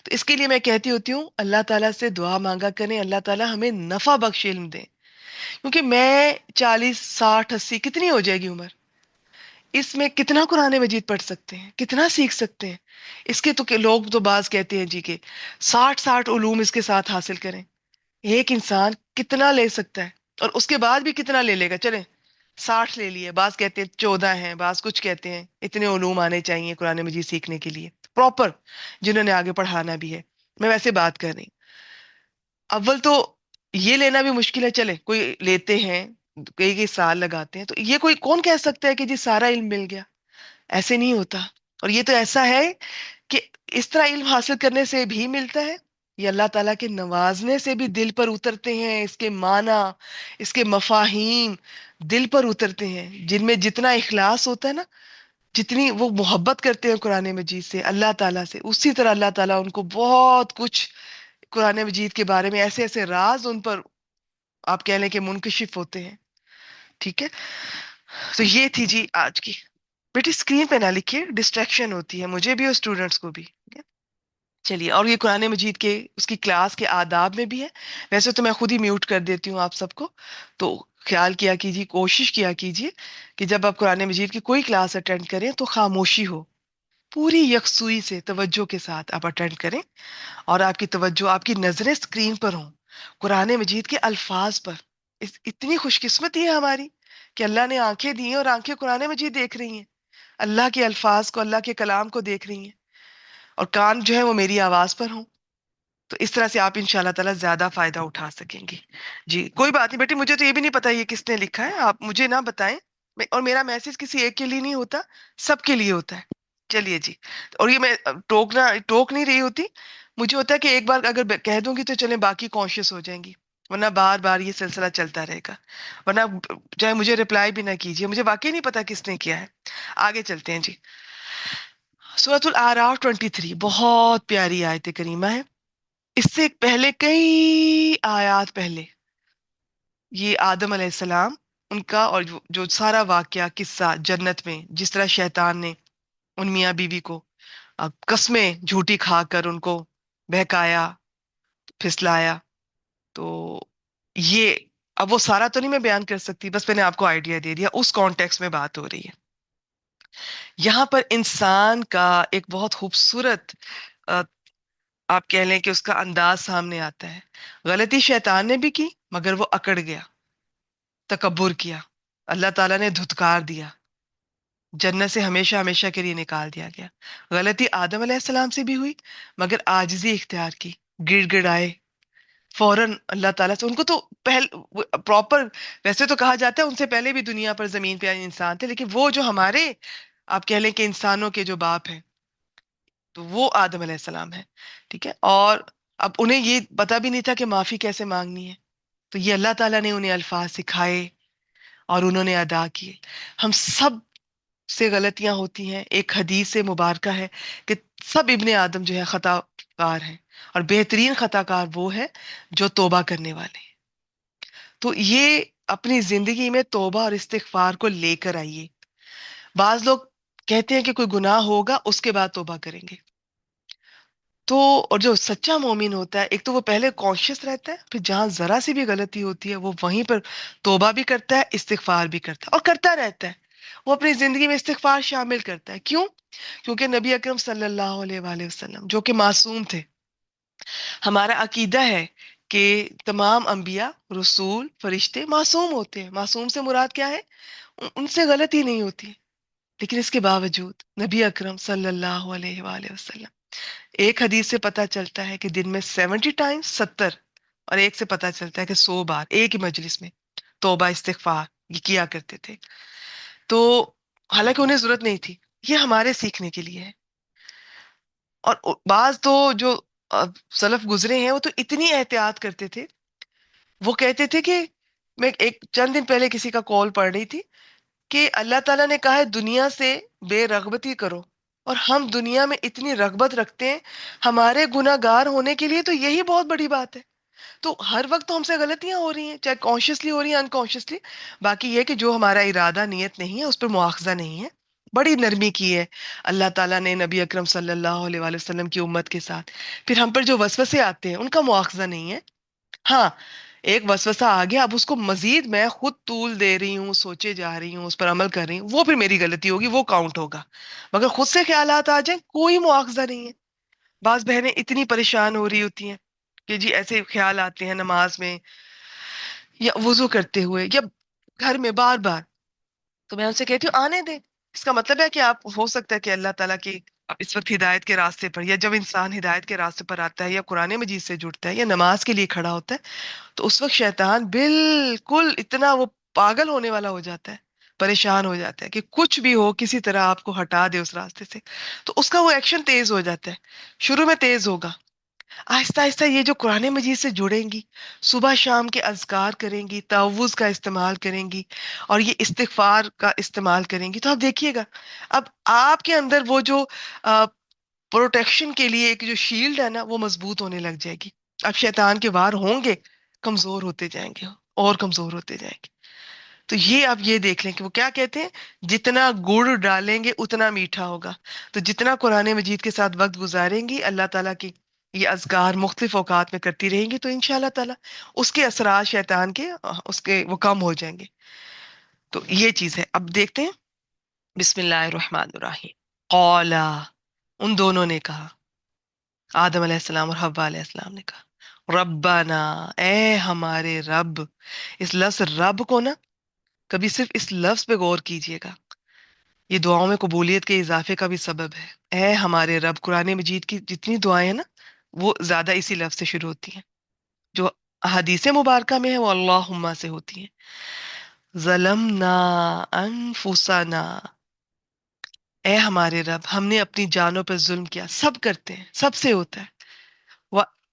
تو اس کے لیے میں کہتی ہوتی ہوں اللہ تعالیٰ سے دعا مانگا کریں، اللہ تعالیٰ ہمیں نفع بخش علم دیں، کیونکہ میں 40 60 80 کتنی ہو جائے گی عمر، اس میں کتنا قرآن مجید پڑھ سکتے ہیں، کتنا سیکھ سکتے ہیں، اس کے تو کہ لوگ تو بعض کہتے ہیں جی کہ 60 علوم اس کے ساتھ حاصل کریں، ایک انسان کتنا لے سکتا ہے، اور اس کے بعد بھی کتنا لے لے گا، چلیں 60 لے لیے، بعض کہتے ہیں 14 ہیں، بعض کچھ کہتے ہیں اتنے علوم آنے چاہیے قرآن مجید سیکھنے کے لیے پراپر، جنہوں نے آگے پڑھانا بھی ہے، میں ویسے بات کر رہی ہوں۔ اول تو یہ لینا بھی مشکل ہے، چلے کوئی لیتے ہیں، کئی کئی سال لگاتے ہیں، تو یہ کوئی کون کہہ سکتا ہے کہ جی سارا علم مل گیا، ایسے نہیں ہوتا، اور یہ تو ایسا ہے کہ اس طرح علم حاصل کرنے سے بھی ملتا ہے، یہ اللہ تعالیٰ کے نوازنے سے بھی دل پر اترتے ہیں، اس کے معنی، اس کے مفاہیم دل پر اترتے ہیں، جن میں جتنا اخلاص ہوتا ہے نا، جتنی وہ محبت کرتے ہیں قرآن مجید سے، اللہ تعالیٰ سے، اسی طرح اللہ تعالیٰ ان کو بہت کچھ قرآن مجید کے بارے میں ایسے ایسے راز ان پر آپ کہہ لیں کہ منکشف ہوتے ہیں۔ ٹھیک ہے، تو یہ تھی جی آج کی، بیٹی اسکرین پہ نہ لکھیے، ڈسٹریکشن ہوتی ہے مجھے بھی اور اسٹوڈنٹس کو بھی۔ چلیے، اور یہ قرآن مجید کے اس کی کلاس کے آداب میں بھی ہے، ویسے تو میں خود ہی میوٹ کر دیتی ہوں آپ سب کو، تو خیال کیا کیجیے، کوشش کیا کیجیے کہ جب آپ قرآن مجید کی کوئی کلاس اٹینڈ کریں تو خاموشی ہو، پوری یکسوئی سے توجہ کے ساتھ آپ اٹینڈ کریں، اور آپ کی توجہ، آپ کی نظریں اسکرین پر ہوں، قرآن مجید کے الفاظ پر۔ اتنی خوش قسمتی ہے ہماری کہ اللہ نے آنکھیں دی ہیں اور آنکھیں قرآن مجید دیکھ رہی ہیں، اللہ کے الفاظ کو، اللہ کے کلام کو دیکھ رہی ہیں، اور کان جو ہے وہ میری آواز پر ہوں، تو اس طرح سے آپ ان شاء اللہ تعالیٰ زیادہ فائدہ اٹھا سکیں گے۔ جی کوئی بات نہیں بیٹی، مجھے تو یہ بھی نہیں پتا یہ کس نے لکھا ہے، آپ مجھے نہ بتائیں، اور میرا میسج کسی ایک کے لیے نہیں ہوتا، سب کے لیے ہوتا ہے۔ چلیے جی، اور یہ میں ٹوک نہیں رہی ہوتی، مجھے ہوتا ہے کہ ایک بار اگر کہہ دوں گی تو چلیں باقی کانشیس ہو جائیں گی، ورنہ بار بار یہ سلسلہ چلتا رہے گا، ورنہ چاہے مجھے رپلائی بھی نہ کیجیے، مجھے واقعی نہیں پتا کس نے کیا ہے۔ آگے چلتے ہیں جی۔ سورۃ الاعراف 23 بہت پیاری آیت کریمہ ہے۔ اس سے پہلے کئی آیات پہلے یہ آدم علیہ السلام، ان کا اور جو سارا واقعہ قصہ جنت میں، جس طرح شیطان نے ان میاں بیوی کو قسمیں جھوٹی کھا کر ان کو بہکایا، پھسلایا، تو یہ اب وہ سارا تو نہیں میں بیان کر سکتی، بس میں نے آپ کو آئیڈیا دے دیا، اس کانٹیکس میں بات ہو رہی ہے۔ یہاں پر انسان کا ایک بہت خوبصورت آ، آپ کہہ لیں کہ اس کا انداز سامنے آتا ہے۔ غلطی شیطان نے بھی کی مگر وہ اکڑ گیا، تکبر کیا، اللہ تعالیٰ نے دھتکار دیا، جنت سے ہمیشہ ہمیشہ کے لیے نکال دیا گیا۔ غلطی آدم علیہ السلام سے بھی ہوئی مگر عاجزی اختیار کی، گڑ گڑائے فوراً اللہ تعالیٰ سے۔ ان کو تو پراپر، ویسے تو کہا جاتا ہے ان سے پہلے بھی دنیا پر زمین پہ انسان تھے، لیکن وہ جو ہمارے آپ کہہ لیں کہ انسانوں کے جو باپ ہیں تو وہ آدم علیہ السلام ہے، ٹھیک ہے۔ اور اب انہیں یہ پتا بھی نہیں تھا کہ معافی کیسے مانگنی ہے، تو یہ اللہ تعالیٰ نے انہیں الفاظ سکھائے اور انہوں نے ادا کیے۔ ہم سب سے غلطیاں ہوتی ہیں، ایک حدیث سے مبارکہ ہے کہ سب ابن آدم جو ہے خطا کار ہیں، اور بہترین خطا کار وہ ہے جو توبہ کرنے والے ہیں۔ تو یہ اپنی زندگی میں توبہ اور استغفار کو لے کر آئیے۔ بعض لوگ کہتے ہیں کہ کوئی گناہ ہوگا اس کے بعد توبہ کریں گے، تو اور جو سچا مومن ہوتا ہے، ایک تو وہ پہلے کانشیس رہتا ہے، پھر جہاں ذرا سی بھی غلطی ہوتی ہے وہ وہیں پر توبہ بھی کرتا ہے، استغفار بھی کرتا ہے اور کرتا رہتا ہے۔ وہ اپنی زندگی میں استغفار شامل کرتا ہے، کیوں؟ کیونکہ نبی اکرم صلی اللہ علیہ وآلہ وسلم جو کہ معصوم تھے، ہمارا عقیدہ ہے کہ تمام انبیاء، رسول، فرشتے معصوم ہوتے ہیں۔ معصوم سے مراد کیا ہے؟ ان سے غلطی نہیں ہوتی، لیکن اس کے باوجود نبی اکرم صلی اللہ علیہ وآلہ وسلم، ایک حدیث سے پتہ چلتا ہے کہ دن میں 70 ٹائمز 70، اور ایک سے پتہ چلتا ہے کہ 100 بار ایک ہی مجلس میں توبہ استغفار یہ کیا کرتے تھے۔ تو حالانکہ انہیں ضرورت نہیں تھی، یہ ہمارے سیکھنے کے لیے ہے۔ اور بعض تو جو سلف گزرے ہیں وہ تو اتنی احتیاط کرتے تھے، وہ کہتے تھے کہ میں ایک چند دن پہلے کسی کا کال پڑھ رہی تھی کہ اللہ تعالیٰ نے کہا ہے دنیا سے بے رغبتی کرو، اور ہم دنیا میں اتنی رغبت رکھتے ہیں، ہمارے گناہ گار ہونے کے لیے تو یہی بہت بڑی بات ہے۔ تو ہر وقت تو ہم سے غلطیاں ہو رہی ہیں، چاہے کانشیسلی ہو رہی ہیں انکانشیسلی، باقی یہ کہ جو ہمارا ارادہ نیت نہیں ہے اس پر مواخذہ نہیں ہے، بڑی نرمی کی ہے اللہ تعالیٰ نے نبی اکرم صلی اللہ علیہ وآلہ وسلم کی امت کے ساتھ۔ پھر ہم پر جو وسوسے آتے ہیں ان کا مواخذہ نہیں ہے، ہاں ایک وسوسہ آ گیا، اب اس کو مزید میں خود طول دے رہی ہوں، سوچے جا رہی ہوں، اس پر عمل کر رہی ہوں، وہ پھر میری غلطی ہوگی، وہ کاؤنٹ ہوگا، مگر خود سے خیالات آ جائیں کوئی مواخذہ نہیں ہے۔ بعض بہنیں اتنی پریشان ہو رہی ہوتی ہیں کہ جی ایسے خیال آتے ہیں نماز میں یا وضو کرتے ہوئے یا گھر میں بار بار، تو میں ان سے کہتی ہوں آنے دیں۔ اس کا مطلب ہے کہ آپ ہو سکتا ہے کہ اللہ تعالیٰ کی اس وقت ہدایت کے راستے پر، یا جب انسان ہدایت کے راستے پر آتا ہے یا قرآن مجید سے جڑتا ہے یا نماز کے لیے کھڑا ہوتا ہے، تو اس وقت شیطان بالکل اتنا وہ پاگل ہونے والا ہو جاتا ہے، پریشان ہو جاتا ہے کہ کچھ بھی ہو کسی طرح آپ کو ہٹا دے اس راستے سے، تو اس کا وہ ایکشن تیز ہو جاتا ہے۔ شروع میں تیز ہوگا، آہستہ آہستہ یہ جو قرآن مجید سے جڑیں گی، صبح شام کے اذکار کریں گی، تعوذ کا استعمال کریں گی اور یہ استغفار کا استعمال کریں گی، تو آپ دیکھیے گا اب آپ کے اندر وہ جو پروٹیکشن کے لیے ایک جو شیلڈ ہے نا وہ مضبوط ہونے لگ جائے گی۔ اب شیطان کے وار ہوں گے، کمزور ہوتے جائیں گے اور کمزور ہوتے جائیں گے۔ تو یہ آپ یہ دیکھ لیں کہ وہ کیا کہتے ہیں، جتنا گڑ ڈالیں گے اتنا میٹھا ہوگا۔ تو جتنا قرآن مجید کے ساتھ وقت گزاریں گی، اللہ تعالیٰ کی یہ اذکار مختلف اوقات میں کرتی رہیں گی، تو انشاءاللہ تعالیٰ اس کے اثرات شیطان کے اس کے وہ کم ہو جائیں گے۔ تو یہ چیز ہے۔ اب دیکھتے ہیں، بسم اللہ الرحمن الرحیم۔ قولا، ان دونوں نے کہا، آدم علیہ السلام اور حوا علیہ السلام نے کہا، ربنا، اے ہمارے رب۔ اس لفظ رب کو نا کبھی صرف اس لفظ پہ غور کیجئے گا، یہ دعاؤں میں قبولیت کے اضافے کا بھی سبب ہے۔ اے ہمارے رب، قرآن مجید کی جتنی دعائیں ہیں نا وہ زیادہ اسی لفظ سے شروع ہوتی ہیں، جو حدیث مبارکہ میں ہے وہ اللہم سے ہوتی ہیں۔ ظلمنا انفسنا، اے ہمارے رب ہم نے اپنی جانوں پر ظلم کیا، سب کرتے ہیں، سب سے ہوتا ہے،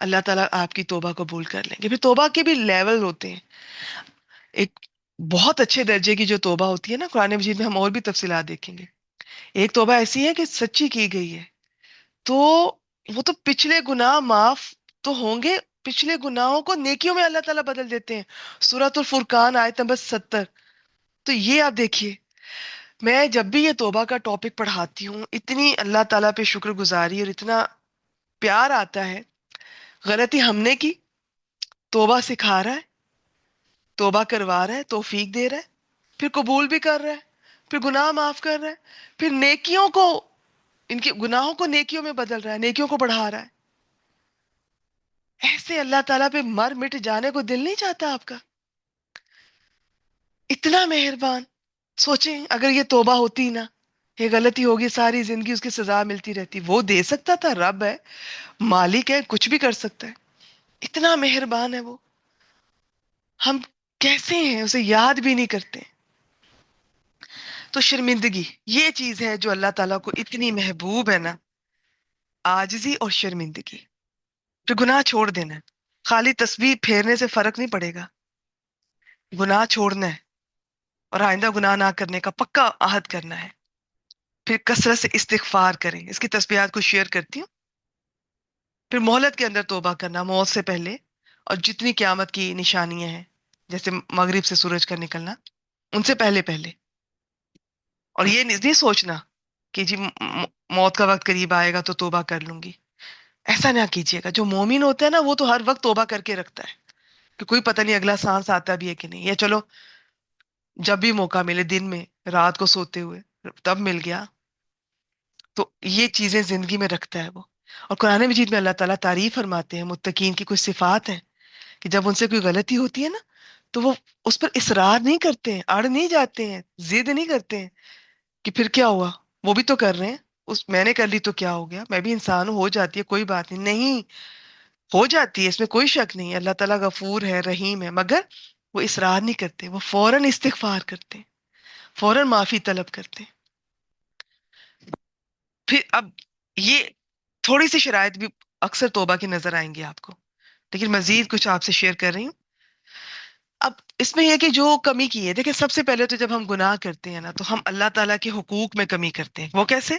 اللہ تعالیٰ آپ کی توبہ قبول کر لیں گے. پھر توبہ کے بھی لیول ہوتے ہیں. ایک بہت اچھے درجے کی جو توبہ ہوتی ہے نا، قرآن مجید میں ہم اور بھی تفصیلات دیکھیں گے. ایک توبہ ایسی ہے کہ سچی کی گئی ہے، تو وہ تو پچھلے گناہ معاف تو ہوں گے، پچھلے گناہوں کو نیکیوں میں اللہ تعالیٰ بدل دیتے ہیں. سورۃ الفرقان آیت نمبر 70. تو یہ آپ دیکھیے، میں جب بھی یہ توبہ کا ٹاپک پڑھاتی ہوں اتنی اللہ تعالیٰ پہ شکر گزاری اور اتنا پیار آتا ہے. غلطی ہم نے کی، توبہ سکھا رہا ہے، توبہ کروا رہا ہے، توفیق دے رہا ہے، پھر قبول بھی کر رہا ہے، پھر گناہ معاف کر رہا ہے، پھر نیکیوں کو، ان کے گناہوں کو نیکیوں میں بدل رہا ہے، نیکیوں کو بڑھا رہا ہے. ایسے اللہ تعالیٰ پہ مر مٹ جانے کو دل نہیں چاہتا آپ کا؟ اتنا مہربان. سوچیں اگر یہ توبہ ہوتی نا، یہ غلطی ہوگی، ساری زندگی اس کی سزا ملتی رہتی. وہ دے سکتا تھا، رب ہے، مالک ہے، کچھ بھی کر سکتا ہے. اتنا مہربان ہے وہ. ہم کیسے ہیں اسے یاد بھی نہیں کرتے. تو شرمندگی یہ چیز ہے جو اللہ تعالیٰ کو اتنی محبوب ہے نا، عاجزی اور شرمندگی. پھر گناہ چھوڑ دینا ہے. خالی تسبیح پھیرنے سے فرق نہیں پڑے گا. گناہ چھوڑنا ہے اور آئندہ گناہ نہ کرنے کا پکا عہد کرنا ہے. پھر کثرت سے استغفار کریں. اس کی تسبیحات کو شیئر کرتی ہوں. پھر مہلت کے اندر توبہ کرنا، موت سے پہلے، اور جتنی قیامت کی نشانیاں ہیں جیسے مغرب سے سورج کا نکلنا، ان سے پہلے پہلے. اور یہ نہیں سوچنا کہ جی موت کا وقت قریب آئے گا تو توبہ کر لوں گی. ایسا نہ کیجیے گا. جو مومن ہوتا ہے نا وہ تو ہر وقت توبہ کر کے رکھتا ہے کہ کوئی پتہ نہیں اگلا سانس آتا بھی ہے کہ نہیں، یا چلو جب بھی موقع ملے، دن میں، رات کو سوتے ہوئے، تب مل گیا. تو یہ چیزیں زندگی میں رکھتا ہے وہ. اور قرآن مجید میں اللہ تعالیٰ تعریف فرماتے ہیں متقین کی کچھ صفات ہیں کہ جب ان سے کوئی غلطی ہوتی ہے نا تو وہ اس پر اصرار نہیں کرتے ہیں، اڑ نہیں جاتے ہیں، ضد نہیں کرتے ہیں کہ پھر کیا ہوا، وہ بھی تو کر رہے ہیں، میں نے کر لی تو کیا ہو گیا، میں بھی انسان ہوں، ہو جاتی ہے، کوئی بات نہیں. نہیں، ہو جاتی ہے، اس میں کوئی شک نہیں ہے. اللہ تعالیٰ غفور ہے، رحیم ہے، مگر وہ اصرار نہیں کرتے. وہ فوراً استغفار کرتے ہیں، فوراً معافی طلب کرتے ہیں. پھر اب یہ تھوڑی سی شرائط بھی اکثر توبہ کی نظر آئیں گی آپ کو، لیکن مزید کچھ آپ سے شیئر کر رہی ہوں. اب اس میں یہ کہ جو کمی کی ہے، دیکھیں سب سے پہلے تو جب ہم گناہ کرتے ہیں نا تو ہم اللہ تعالیٰ کے حقوق میں کمی کرتے ہیں. وہ کیسے؟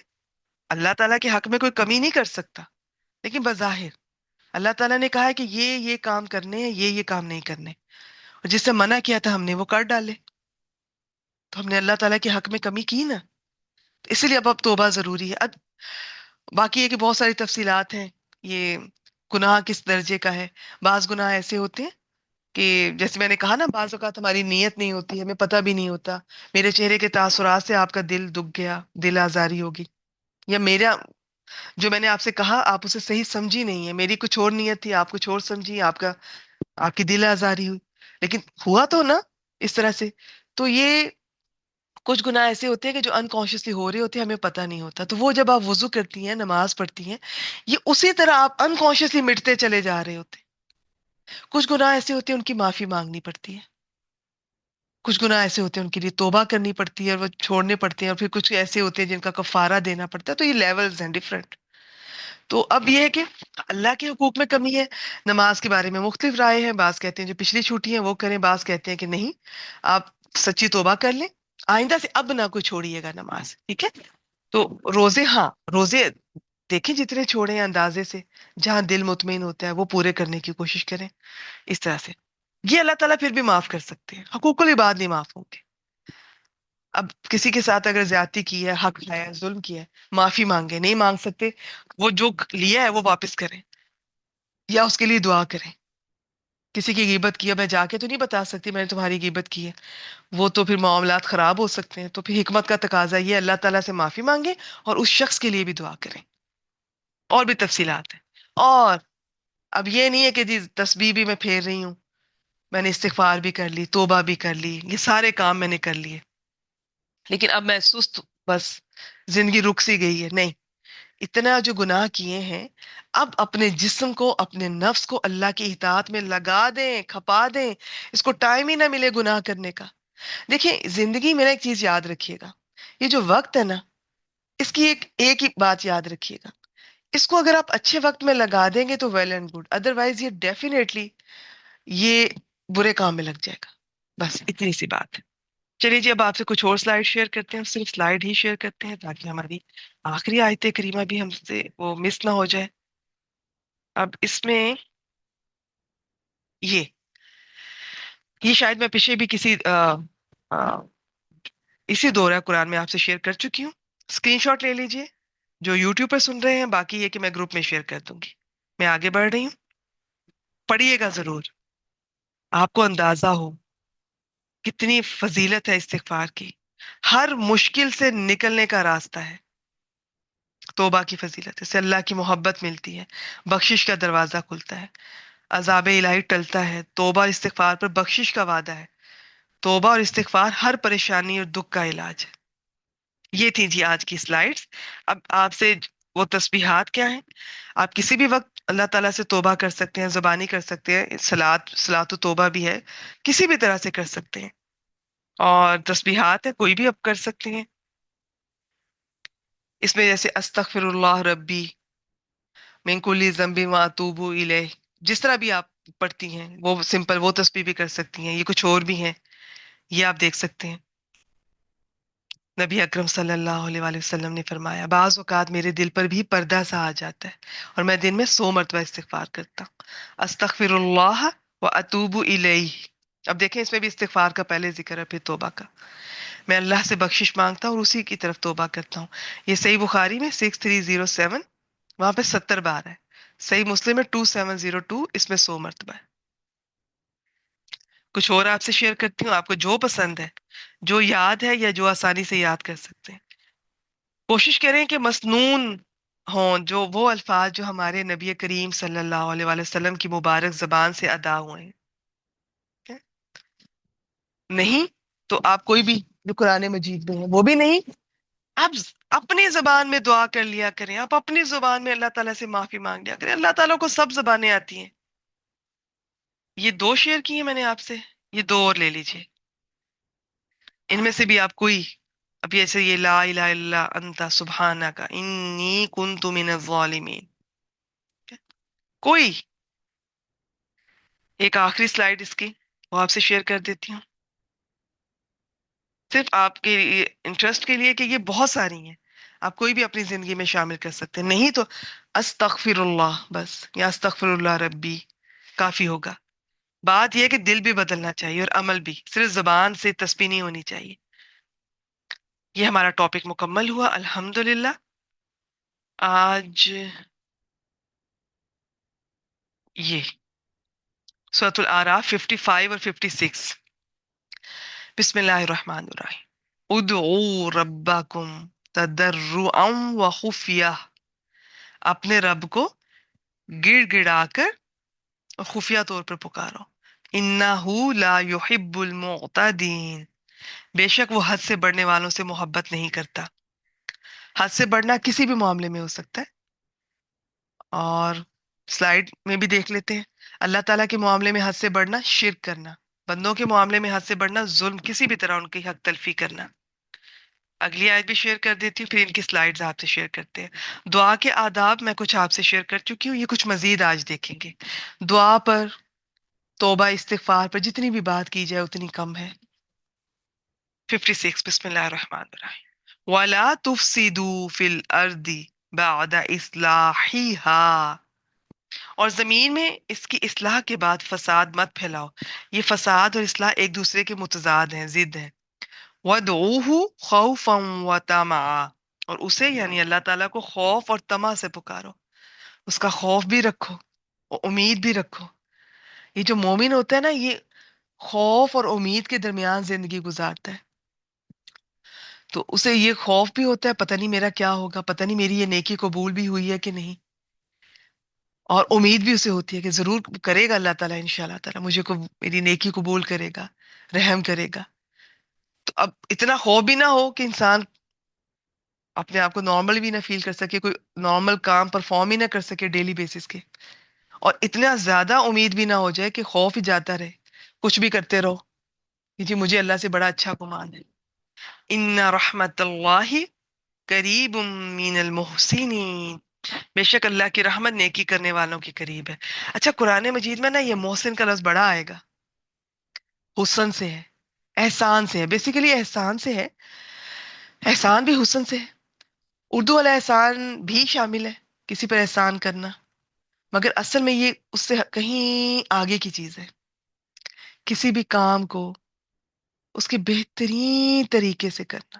اللہ تعالیٰ کے حق میں کوئی کمی نہیں کر سکتا، لیکن بظاہر اللہ تعالیٰ نے کہا ہے کہ یہ کام کرنے ہیں، یہ کام نہیں کرنے، اور جس سے منع کیا تھا ہم نے وہ کر ڈالے، تو ہم نے اللہ تعالیٰ کے حق میں کمی کی نا. اسی لیے اب توبہ ضروری ہے. اب باقی ہے کہ بہت ساری تفصیلات ہیں. یہ گناہ کس درجے کا ہے. بعض گناہ ایسے ہوتے ہیں کہ جیسے میں نے کہا نا، بعض اوقات ہماری نیت نہیں ہوتی، ہمیں پتہ بھی نہیں ہوتا. میرے چہرے کے تاثرات سے آپ کا دل دکھ گیا، دل آزاری ہوگی، یا میرا جو میں نے آپ سے کہا آپ اسے صحیح سمجھی نہیں ہے، میری کچھ اور نیت تھی، آپ کچھ اور سمجھی، آپ کی دل آزاری ہوئی، لیکن ہوا تو نا اس طرح سے. تو یہ کچھ گناہ ایسے ہوتے ہیں کہ جو انکانشیسلی ہو رہے ہوتے ہیں، ہمیں پتہ نہیں ہوتا. تو وہ جب آپ وضو کرتی ہیں، نماز پڑھتی ہیں، یہ اسی طرح آپ انکانشیسلی مٹتے چلے جا رہے ہوتے ہیں. کچھ گناہ ایسے ہوتے ہیں ان کی معافی مانگنی پڑتی ہے، کچھ گناہ ایسے ہوتے ہیں ان کے لیے توبہ کرنی پڑتی ہے اور وہ چھوڑنے پڑتے ہیں، اور پھر کچھ ایسے ہوتے ہیں جن کا کفارہ دینا پڑتا ہے. تو یہ لیولز ہیں ڈفرینٹ. تو اب یہ ہے کہ اللہ کے حقوق میں کمی ہے. نماز کے بارے میں مختلف رائے ہیں. بعض کہتے ہیں جو پچھلی چھوٹی ہیں وہ کریں، بعض کہتے ہیں کہ نہیں، آپ سچی توبہ کر لیں، آئندہ سے اب نہ کوئی چھوڑیے گا نماز. ٹھیک ہے. تو روزے، ہاں روزے دیکھیں جتنے چھوڑے ہیں اندازے سے، جہاں دل مطمئن ہوتا ہے وہ پورے کرنے کی کوشش کریں. اس طرح سے یہ اللہ تعالیٰ پھر بھی معاف کر سکتے ہیں. حقوق العباد نہیں معاف ہوں گے. اب کسی کے ساتھ اگر زیادتی کی ہے، حق کھایا ہے، ظلم کیا ہے، معافی مانگے، نہیں مانگ سکتے، وہ جو لیا ہے وہ واپس کریں، یا اس کے لیے دعا کریں. کسی کی غیبت کیا، میں جا کے تو نہیں بتا سکتی میں نے تمہاری غیبت کی ہے، وہ تو پھر معاملات خراب ہو سکتے ہیں. تو پھر حکمت کا تقاضا یہ اللہ تعالیٰ سے معافی مانگے اور اس شخص کے لیے بھی دعا کریں. اور بھی تفصیلات ہیں. اور اب یہ نہیں ہے کہ جی تسبیح بھی میں پھیر رہی ہوں، میں نے استغفار بھی کر لی، توبہ بھی کر لی، یہ سارے کام میں نے کر لیے، لیکن اب میں سست، بس زندگی رک سی گئی ہے. نہیں، اتنا جو گناہ کیے ہیں، اب اپنے جسم کو، اپنے نفس کو اللہ کی اطاعت میں لگا دیں، کھپا دیں. اس کو ٹائم ہی نہ ملے گناہ کرنے کا. دیکھیں زندگی میں ایک چیز یاد رکھیے گا، یہ جو وقت ہے نا، اس کی ایک ہی بات یاد رکھیے گا، اس کو اگر آپ اچھے وقت میں لگا دیں گے تو ویل اینڈ گڈ، ادروائز یہ ڈیفینیٹلی یہ برے کام میں لگ جائے گا. بس اتنی سی بات ہے. چلیے جی، اب آپ سے کچھ اور سلائڈ شیئر کرتے ہیں، صرف سلائڈ ہی شیئر کرتے ہیں تاکہ ہماری آخری آیت کریمہ بھی ہم سے وہ مس نہ ہو جائے. اب اس میں یہ یہ شاید میں پیچھے بھی کسی اسی دورہ قرآن میں آپ سے شیئر کر چکی ہوں. اسکرین شاٹ لے لیجئے جو یوٹیوب پر سن رہے ہیں، باقی یہ کہ میں گروپ میں شیئر کر دوں گی. میں آگے بڑھ رہی ہوں، پڑھیے گا ضرور، آپ کو اندازہ ہو کتنی فضیلت ہے استغفار کی. ہر مشکل سے نکلنے کا راستہ ہے توبہ کی فضیلت. اس سے اللہ کی محبت ملتی ہے، بخشش کا دروازہ کھلتا ہے، عذاب الہی ٹلتا ہے. توبہ استغفار پر بخشش کا وعدہ ہے. توبہ اور استغفار ہر پریشانی اور دکھ کا علاج ہے. یہ تھی جی آج کی سلائیڈز. اب آپ سے وہ تسبیحات کیا ہیں؟ آپ کسی بھی وقت اللہ تعالیٰ سے توبہ کر سکتے ہیں، زبانی کر سکتے ہیں، صلات و توبہ بھی ہے، کسی بھی طرح سے کر سکتے ہیں. اور تسبیحات ہے کوئی بھی آپ کر سکتے ہیں. اس میں جیسے استغفر اللہ ربی من کل ذنب واتوب الیہ، جس طرح بھی آپ پڑھتی ہیں وہ سمپل وہ تسبیح بھی کر سکتی ہیں. یہ کچھ اور بھی ہیں، یہ آپ دیکھ سکتے ہیں. نبی اکرم صلی اللہ علیہ وآلہ وسلم نے فرمایا بعض اوقات میرے دل پر بھی پردہ سا آ جاتا ہے اور میں دن میں 100 مرتبہ استغفار کرتا ہوں. استغفر اللہ و اتوب الیہ. اب دیکھیں اس میں بھی استغفار کا پہلے ذکر ہے، پھر توبہ کا. میں اللہ سے بخشش مانگتا ہوں اور اسی کی طرف توبہ کرتا ہوں. یہ صحیح بخاری میں 6307، وہاں پہ 70 بار ہے. صحیح مسلم میں 2702، اس میں 100 مرتبہ ہے. کچھ اور آپ سے شیئر کرتی ہوں، آپ کو جو پسند ہے، جو یاد ہے یا جو آسانی سے یاد کر سکتے ہیں. کوشش کریں کہ مسنون ہوں، جو وہ الفاظ جو ہمارے نبی کریم صلی اللہ علیہ وآلہ وسلم کی مبارک زبان سے ادا ہوئے ہیں. نہیں تو آپ کوئی بھی جو قرآن مجید میں ہے وہ بھی نہیں، آپ اپنی زبان میں دعا کر لیا کریں. آپ اپنی زبان میں اللہ تعالیٰ سے معافی مانگ لیا کریں. اللہ تعالیٰ کو سب زبانیں آتی ہیں. یہ 2 شیئر کی ہیں میں نے آپ سے، یہ 2 اور لے لیجئے. ان میں سے بھی آپ کوئی، اب ایسے یہ لا الہ الا انت سبحانک انی کنت من الظالمین، کوئی ایک آخری سلائیڈ اس کی وہ آپ سے شیئر کر دیتی ہوں، صرف آپ کے انٹرسٹ کے لیے کہ یہ بہت ساری ہیں، آپ کوئی بھی اپنی زندگی میں شامل کر سکتے ہیں. نہیں تو استغفر اللہ بس، یا استغفر اللہ ربی کافی ہوگا. بات یہ ہے کہ دل بھی بدلنا چاہیے اور عمل بھی، صرف زبان سے تسبیح نہیں ہونی چاہیے. یہ ہمارا ٹاپک مکمل ہوا الحمدللہ. آج یہ سورۃ الاعراف 55 اور 56. بسم اللہ الرحمن الرحیم. ادعوا ربکم تضرعا وخفیہ، اپنے رب کو گڑ گڑا کر اور خفیہ طور پر پکارو. انہ لا یحب المعتدین، بے شک وہ حد سے بڑھنے والوں سے محبت نہیں کرتا. حد سے بڑھنا کسی بھی معاملے میں ہو سکتا ہے. اور سلائیڈ میں بھی دیکھ لیتے ہیں، اللہ تعالیٰ کے معاملے میں حد سے بڑھنا شرک کرنا، بندوں کے معاملے میں حد سے بڑھنا ظلم، کسی بھی طرح ان کی حق تلفی کرنا. اگلی آیت بھی شیئر کر دیتی ہوں، پھر ان کی سلائیڈز آپ سے شیئر کرتے ہیں. دعا کے آداب میں کچھ آپ سے شیئر کر چکی ہوں، یہ کچھ مزید آج دیکھیں گے. دعا پر، توبہ استغفار پر جتنی بھی بات کی جائے اتنی کم ہے. 56 بسم اللہ الرحمن الرحیم. وَلَا تُفْسِدُوا فِي الْأَرْضِ بَعْدَ إِصْلَاحِهَا، اور زمین میں اس کی اصلاح کے بعد فساد مت پھیلاؤ. یہ فساد اور اصلاح ایک دوسرے کے متضاد ہیں، ضد ہیں. وَادْعُوهُ خَوْفًا وَطَمَعًا، اور اسے یعنی اللہ تعالیٰ کو خوف اور طمع سے پکارو. اس کا خوف بھی رکھو اور امید بھی رکھو. یہ جو مومن ہوتا ہے نا، یہ خوف اور امید کے درمیان زندگی گزارتا ہے. تو اسے یہ خوف بھی ہوتا ہے پتہ نہیں میرا کیا ہوگا، پتہ نہیں میری یہ نیکی قبول بھی ہوئی ہے کہ نہیں، اور امید بھی اسے ہوتی ہے کہ ضرور کرے گا اللہ تعالیٰ، انشاءاللہ تعالیٰ مجھے کو میری نیکی قبول کرے گا، رحم کرے گا. تو اب اتنا خوف بھی نہ ہو کہ انسان اپنے آپ کو نارمل بھی نہ فیل کر سکے، کوئی نارمل کام پرفارم ہی نہ کر سکے ڈیلی بیسس کے، اور اتنا زیادہ امید بھی نہ ہو جائے کہ خوف ہی جاتا رہے، کچھ بھی کرتے رہو کہ جی مجھے اللہ سے بڑا اچھا گمان ہے. ان رحمت اللہ قریب من المحسنین، بے شک اللہ کی رحمت نیکی کرنے والوں کے قریب ہے. اچھا قرآن مجید میں نا یہ محسن کا لفظ بڑا آئے گا. حسن سے ہے، احسان سے ہے، بیسیکلی احسان سے ہے. احسان بھی حسن سے ہے. اردو والا احسان بھی شامل ہے، کسی پر احسان کرنا، مگر اصل میں یہ اس سے کہیں آگے کی چیز ہے. کسی بھی کام کو اس کے بہترین طریقے سے کرنا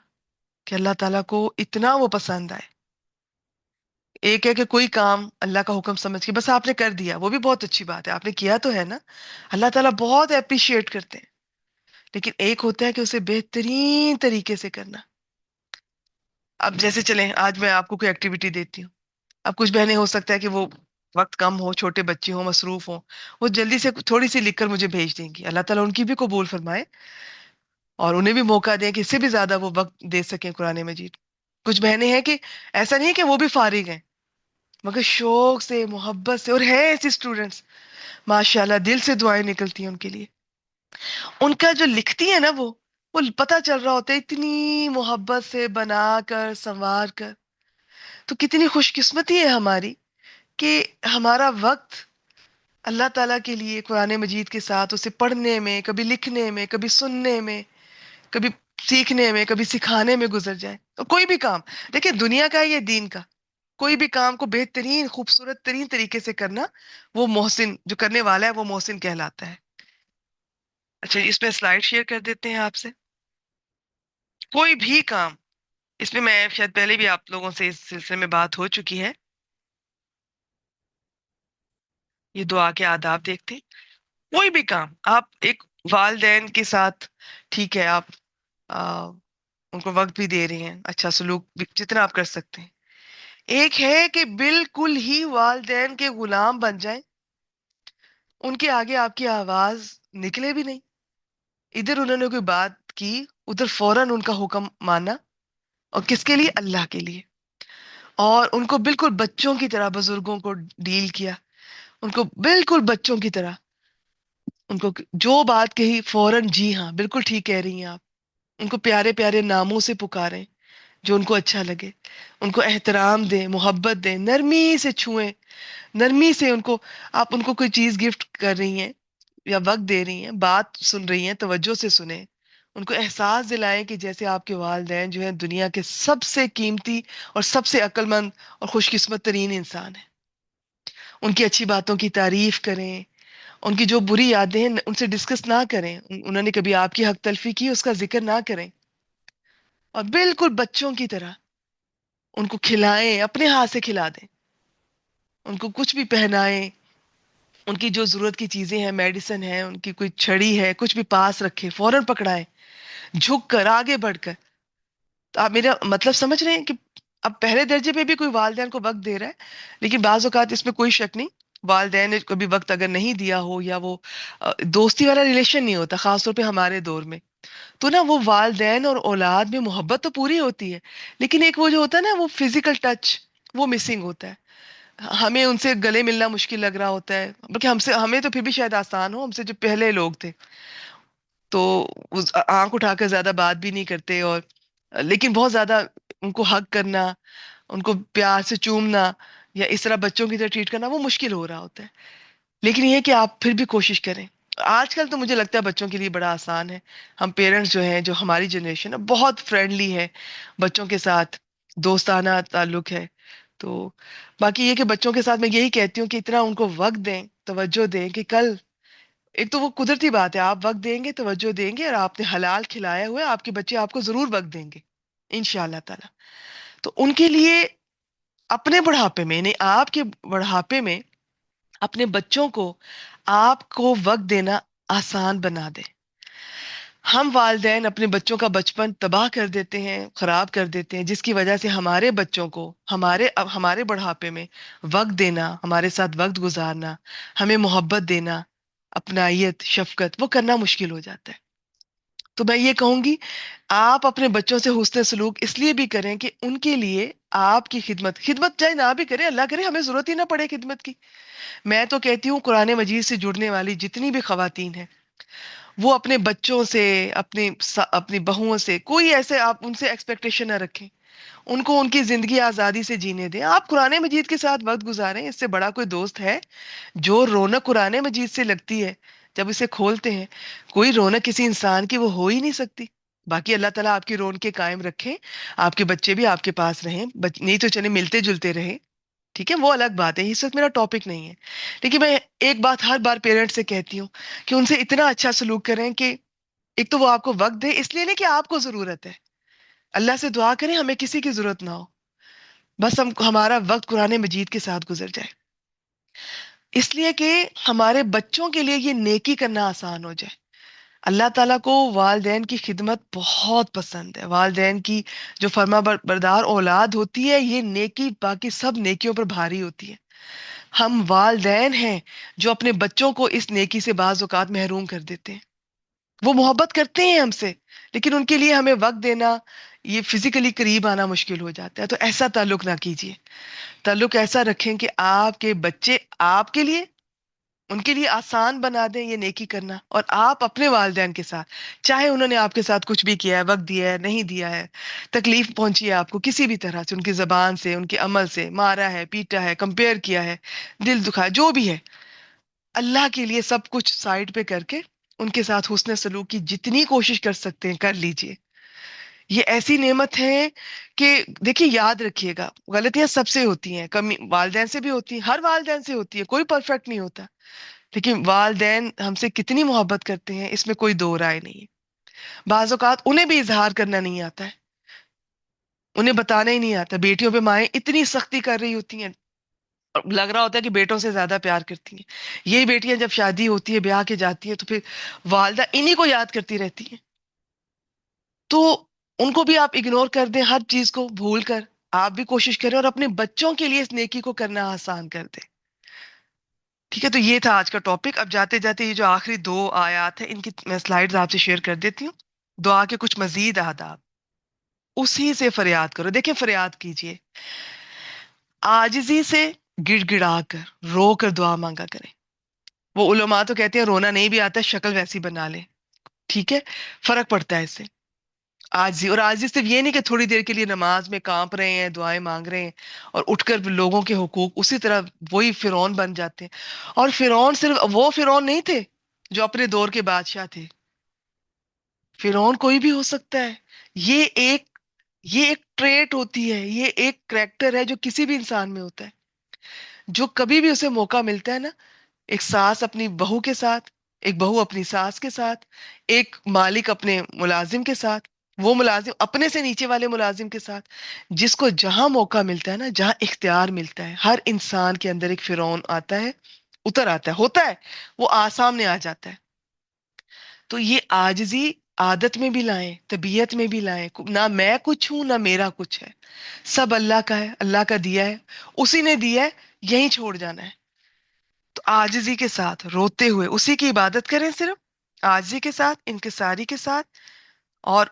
کہ اللہ تعالیٰ کو اتنا وہ پسند آئے. ایک ہے کہ کوئی کام اللہ کا حکم سمجھ کے بس آپ نے کر دیا، وہ بھی بہت اچھی بات ہے، آپ نے کیا تو ہے نا، اللہ تعالیٰ بہت اپریشیٹ کرتے ہیں. لیکن ایک ہوتا ہے کہ اسے بہترین طریقے سے کرنا. اب جیسے چلیں آج میں آپ کو کوئی ایکٹیویٹی دیتی ہوں. اب کچھ بہنیں ہو سکتا ہے کہ وہ وقت کم ہو، چھوٹے بچے ہوں، مصروف ہوں، وہ جلدی سے تھوڑی سی لکھ کر مجھے بھیج دیں گی. اللہ تعالیٰ ان کی بھی قبول فرمائے اور انہیں بھی موقع دیں کہ اس سے بھی زیادہ وہ وقت دے سکیں قرآن مجید. کچھ بہنیں ہیں کہ ایسا نہیں ہے کہ وہ بھی فارغ ہیں، مگر شوق سے، محبت سے، اور ہے ایسی اسٹوڈنٹس ماشاء اللہ دل سے دعائیں نکلتی ہیں ان کے لیے. ان کا جو لکھتی ہے نا وہ پتہ چل رہا ہوتا ہے اتنی محبت سے بنا کر سنوار کر. تو کتنی خوش قسمتی ہے ہماری کہ ہمارا وقت اللہ تعالیٰ کے لیے قرآن مجید کے ساتھ اسے پڑھنے میں، کبھی لکھنے میں، کبھی سننے میں، کبھی سیکھنے میں، کبھی سکھانے میں گزر جائے. اور کوئی بھی کام دیکھیں، دنیا کا ہے یا دین کا، کوئی بھی کام کو بہترین خوبصورت ترین طریقے سے کرنا، وہ محسن جو کرنے والا ہے وہ محسن کہلاتا ہے. اچھا اس میں سلائیڈ شیئر کر دیتے ہیں آپ سے. کوئی بھی کام، اس میں شاید پہلے بھی آپ لوگوں سے اس سلسلے میں بات ہو چکی ہے. یہ دعا کے آداب دیکھتے ہیں. کوئی بھی کام آپ ایک والدین کے ساتھ، ٹھیک ہے آپ ان کو وقت بھی دے رہے ہیں، اچھا سلوک بھی جتنا آپ کر سکتے ہیں. ایک ہے کہ بالکل ہی والدین کے غلام بن جائیں، ان کے آگے آپ کی آواز نکلے بھی نہیں. ادھر انہوں نے کوئی بات کی، ادھر فوراً ان کا حکم مانا، اور کس کے لیے؟ اللہ کے لیے. اور ان کو بالکل بچوں کی طرح بزرگوں کو ڈیل کیا، ان کو بالکل بچوں کی طرح، ان کو جو بات کہی فوراً جی ہاں بالکل ٹھیک کہہ رہی ہیں آپ. ان کو پیارے پیارے ناموں سے پکاریں جو ان کو اچھا لگے. ان کو احترام دیں، محبت دیں، نرمی سے چھوئیں، نرمی سے ان کو، آپ ان کو کوئی چیز گفٹ کر رہی ہیں یا وقت دے رہی ہیں، بات سن رہی ہیں، توجہ سے سنیں. ان کو احساس دلائیں کہ جیسے آپ کے والدین جو ہیں دنیا کے سب سے قیمتی اور سب سے عقل مند اور خوش قسمت ترین انسان ہیں. ان کی اچھی باتوں کی تعریف کریں. ان کی جو بری یادیں ہیں ان سے ڈسکس نہ کریں، انہوں نے کبھی آپ کی حق تلفی کی اس کا ذکر نہ کریں. اور بالکل بچوں کی طرح ان کو کھلائیں، اپنے ہاتھ سے کھلا دیں. ان کو کچھ بھی پہنائیں، ان کی جو ضرورت کی چیزیں ہیں، میڈیسن ہے، ان کی کوئی چھڑی ہے، کچھ بھی پاس رکھے، فوراً پکڑائیں، جھک کر آگے بڑھ کر. تو آپ میرا مطلب سمجھ رہے ہیں کہ اب پہلے درجے پہ بھی کوئی والدین کو وقت دے رہا ہے. لیکن بعض اوقات اس میں کوئی شک نہیں، والدین نے کبھی وقت اگر نہیں دیا ہو، یا وہ دوستی والا ریلیشن نہیں ہوتا، خاص طور پہ ہمارے دور میں، تو نا وہ والدین اور اولاد میں محبت تو پوری ہوتی ہے، لیکن ایک وہ جو ہوتا ہے نا وہ فزیکل ٹچ، وہ مسنگ ہوتا ہے. ہمیں ان سے گلے ملنا مشکل لگ رہا ہوتا ہے، بلکہ ہمیں تو پھر بھی شاید آسان ہو، ہم سے جو پہلے لوگ تھے تو آنکھ اٹھا کر زیادہ بات بھی نہیں کرتے، اور لیکن بہت زیادہ ان کو حگ کرنا، ان کو پیار سے چومنا، یا اس طرح بچوں کی طرح ٹریٹ کرنا وہ مشکل ہو رہا ہوتا ہے. لیکن یہ کہ آپ پھر بھی کوشش کریں. آج کل تو مجھے لگتا ہے بچوں کے لیے بڑا آسان ہے. ہم پیرنٹس جو ہیں، جو ہماری جنریشن ہے، بہت فرینڈلی ہے بچوں کے ساتھ، دوستانہ تعلق ہے. تو باقی یہ کہ بچوں کے ساتھ میں یہی کہتی ہوں کہ اتنا ان کو وقت دیں، توجہ دیں کہ کل، ایک تو وہ قدرتی بات ہے، آپ وقت دیں گے، توجہ دیں گے، اور آپ نے حلال کھلایا ہوا ہے، آپ کے بچے آپ کو ضرور وقت دیں گے انشاءاللہ تعالی. تو ان کے لیے اپنے بڑھاپے میں، یعنی آپ کے بڑھاپے میں اپنے بچوں کو آپ کو وقت دینا آسان بنا دیں. ہم والدین اپنے بچوں کا بچپن تباہ کر دیتے ہیں، خراب کر دیتے ہیں، جس کی وجہ سے ہمارے بچوں کو ہمارے بڑھاپے میں وقت دینا، ہمارے ساتھ وقت گزارنا، ہمیں محبت دینا، اپنائیت، شفقت، وہ کرنا مشکل ہو جاتا ہے. تو میں یہ کہوں گی آپ اپنے بچوں سے حسن سلوک اس لیے بھی کریں کہ ان کے لیے آپ کی خدمت چاہے نہ بھی کریں، اللہ کرے ہمیں ضرورت ہی نہ پڑے خدمت کی. میں تو کہتی ہوں قرآن مجید سے جڑنے والی جتنی بھی خواتین ہیں، وہ اپنے بچوں سے، اپنی بہوؤں سے، کوئی ایسے آپ ان سے ایکسپیکٹیشن نہ رکھیں ان کو ان کی زندگی آزادی سے جینے دیں. آپ قرآن مجید کے ساتھ وقت گزاریں. اس سے بڑا کوئی دوست ہے؟ جو رونق قرآن مجید سے لگتی ہے جب اسے کھولتے ہیں، کوئی رونق کسی انسان کی وہ ہو ہی نہیں سکتی. باقی اللہ تعالیٰ آپ کی رونقیں قائم رکھیں، آپ کے بچے بھی آپ کے پاس رہیں، نہیں تو چلے ملتے جلتے رہیں. ٹھیک ہے، وہ الگ بات ہے، اس وقت میرا ٹاپک نہیں ہے. لیکن میں ایک بات ہر بار پیرنٹ سے کہتی ہوں کہ ان سے اتنا اچھا سلوک کریں کہ ایک تو وہ آپ کو وقت دے، اس لیے نہیں کہ آپ کو ضرورت ہے. اللہ سے دعا کریں ہمیں کسی کی ضرورت نہ ہو، بس ہمارا وقت قرآن مجید کے ساتھ گزر جائے. اس لیے کہ ہمارے بچوں کے لیے یہ نیکی کرنا آسان ہو جائے. اللہ تعالیٰ کو والدین کی خدمت بہت پسند ہے. والدین کی جو فرما بردار اولاد ہوتی ہے، یہ نیکی باقی سب نیکیوں پر بھاری ہوتی ہے. ہم والدین ہیں جو اپنے بچوں کو اس نیکی سے بعض اوقات محروم کر دیتے ہیں. وہ محبت کرتے ہیں ہم سے، لیکن ان کے لیے ہمیں وقت دینا، یہ فزیکلی قریب آنا مشکل ہو جاتا ہے. تو ایسا تعلق نہ کیجیے. تعلق ایسا رکھیں کہ آپ کے بچے آپ کے لیے، ان کے لیے آسان بنا دیں یہ نیکی کرنا، اور آپ اپنے والدین کے ساتھ، چاہے انہوں نے آپ کے ساتھ کچھ بھی کیا ہے، وقت دیا ہے نہیں دیا ہے، تکلیف پہنچی ہے آپ کو کسی بھی طرح سے، ان کی زبان سے، ان کے عمل سے، مارا ہے، پیٹا ہے، کمپیئر کیا ہے، دل دکھایا، جو بھی ہے، اللہ کے لیے سب کچھ سائڈ پہ کر کے ان کے ساتھ حسن سلوک کی جتنی کوشش کر سکتے ہیں کر لیجئے. یہ ایسی نعمت ہے کہ دیکھیے، یاد رکھیے گا، غلطیاں سب سے ہوتی ہیں، کمی والدین سے بھی ہوتی ہیں، ہر والدین سے ہوتی ہے، کوئی پرفیکٹ نہیں ہوتا. لیکن والدین ہم سے کتنی محبت کرتے ہیں اس میں کوئی دو رائے نہیں ہے. بعض اوقات انہیں بھی اظہار کرنا نہیں آتا ہے، انہیں بتانا ہی نہیں آتا. بیٹیوں پہ مائیں اتنی سختی کر رہی ہوتی ہیں، اور لگ رہا ہوتا ہے کہ بیٹوں سے زیادہ پیار کرتی ہیں. یہی بیٹیاں جب شادی ہوتی ہے، بیاہ کے جاتی ہیں، تو پھر والدہ انہی کو یاد کرتی رہتی ہیں. تو ان کو بھی آپ اگنور کر دیں، ہر چیز کو بھول کر آپ بھی کوشش کریں اور اپنے بچوں کے لیے اس نیکی کو کرنا آسان کر دیں. ٹھیک ہے، تو یہ تھا آج کا ٹاپک. اب جاتے جاتے یہ جو آخری دو آیات ہیں، ان کی میں سلائیڈز آپ سے شیئر کر دیتی ہوں. دعا کے کچھ مزید آداب. اسی سے فریاد کرو. دیکھیں، فریاد کیجئے عاجزی سے، گڑ گڑا کر، رو کر دعا مانگا کریں. وہ علماء تو کہتے ہیں رونا نہیں بھی آتا، شکل ویسی بنا لیں. ٹھیک ہے، فرق پڑتا ہے اس سے. عاجزی، اور عاجزی صرف یہ نہیں کہ تھوڑی دیر کے لیے نماز میں کانپ رہے ہیں، دعائیں مانگ رہے ہیں اور اٹھ کر لوگوں کے حقوق، اسی طرح وہی فرعون بن جاتے ہیں. اور فرعون صرف وہ فرعون نہیں تھے جو اپنے دور کے بادشاہ تھے. فرعون کوئی بھی ہو سکتا ہے. یہ ایک یہ ایک ٹریٹ ہوتی ہے، یہ ایک کریکٹر ہے جو کسی بھی انسان میں ہوتا ہے. جو کبھی بھی اسے موقع ملتا ہے نا، ایک ساس اپنی بہو کے ساتھ، ایک بہو اپنی ساس کے ساتھ، ایک مالک اپنے ملازم کے ساتھ، وہ ملازم اپنے سے نیچے والے ملازم کے ساتھ، جس کو جہاں موقع ملتا ہے نا، جہاں اختیار ملتا ہے، ہر انسان کے اندر ایک فرعون آتا ہے، اتر آتا ہے، ہوتا ہے، وہ سامنے آ جاتا ہے. تو یہ عاجزی عادت میں بھی لائیں، طبیعت میں بھی لائیں. نہ میں کچھ ہوں، نہ میرا کچھ ہے، سب اللہ کا ہے، اللہ کا دیا ہے، اسی نے دیا ہے، یہیں چھوڑ جانا ہے. تو عاجزی کے ساتھ روتے ہوئے اسی کی عبادت کریں، صرف عاجزی کے ساتھ، انکساری کے ساتھ. اور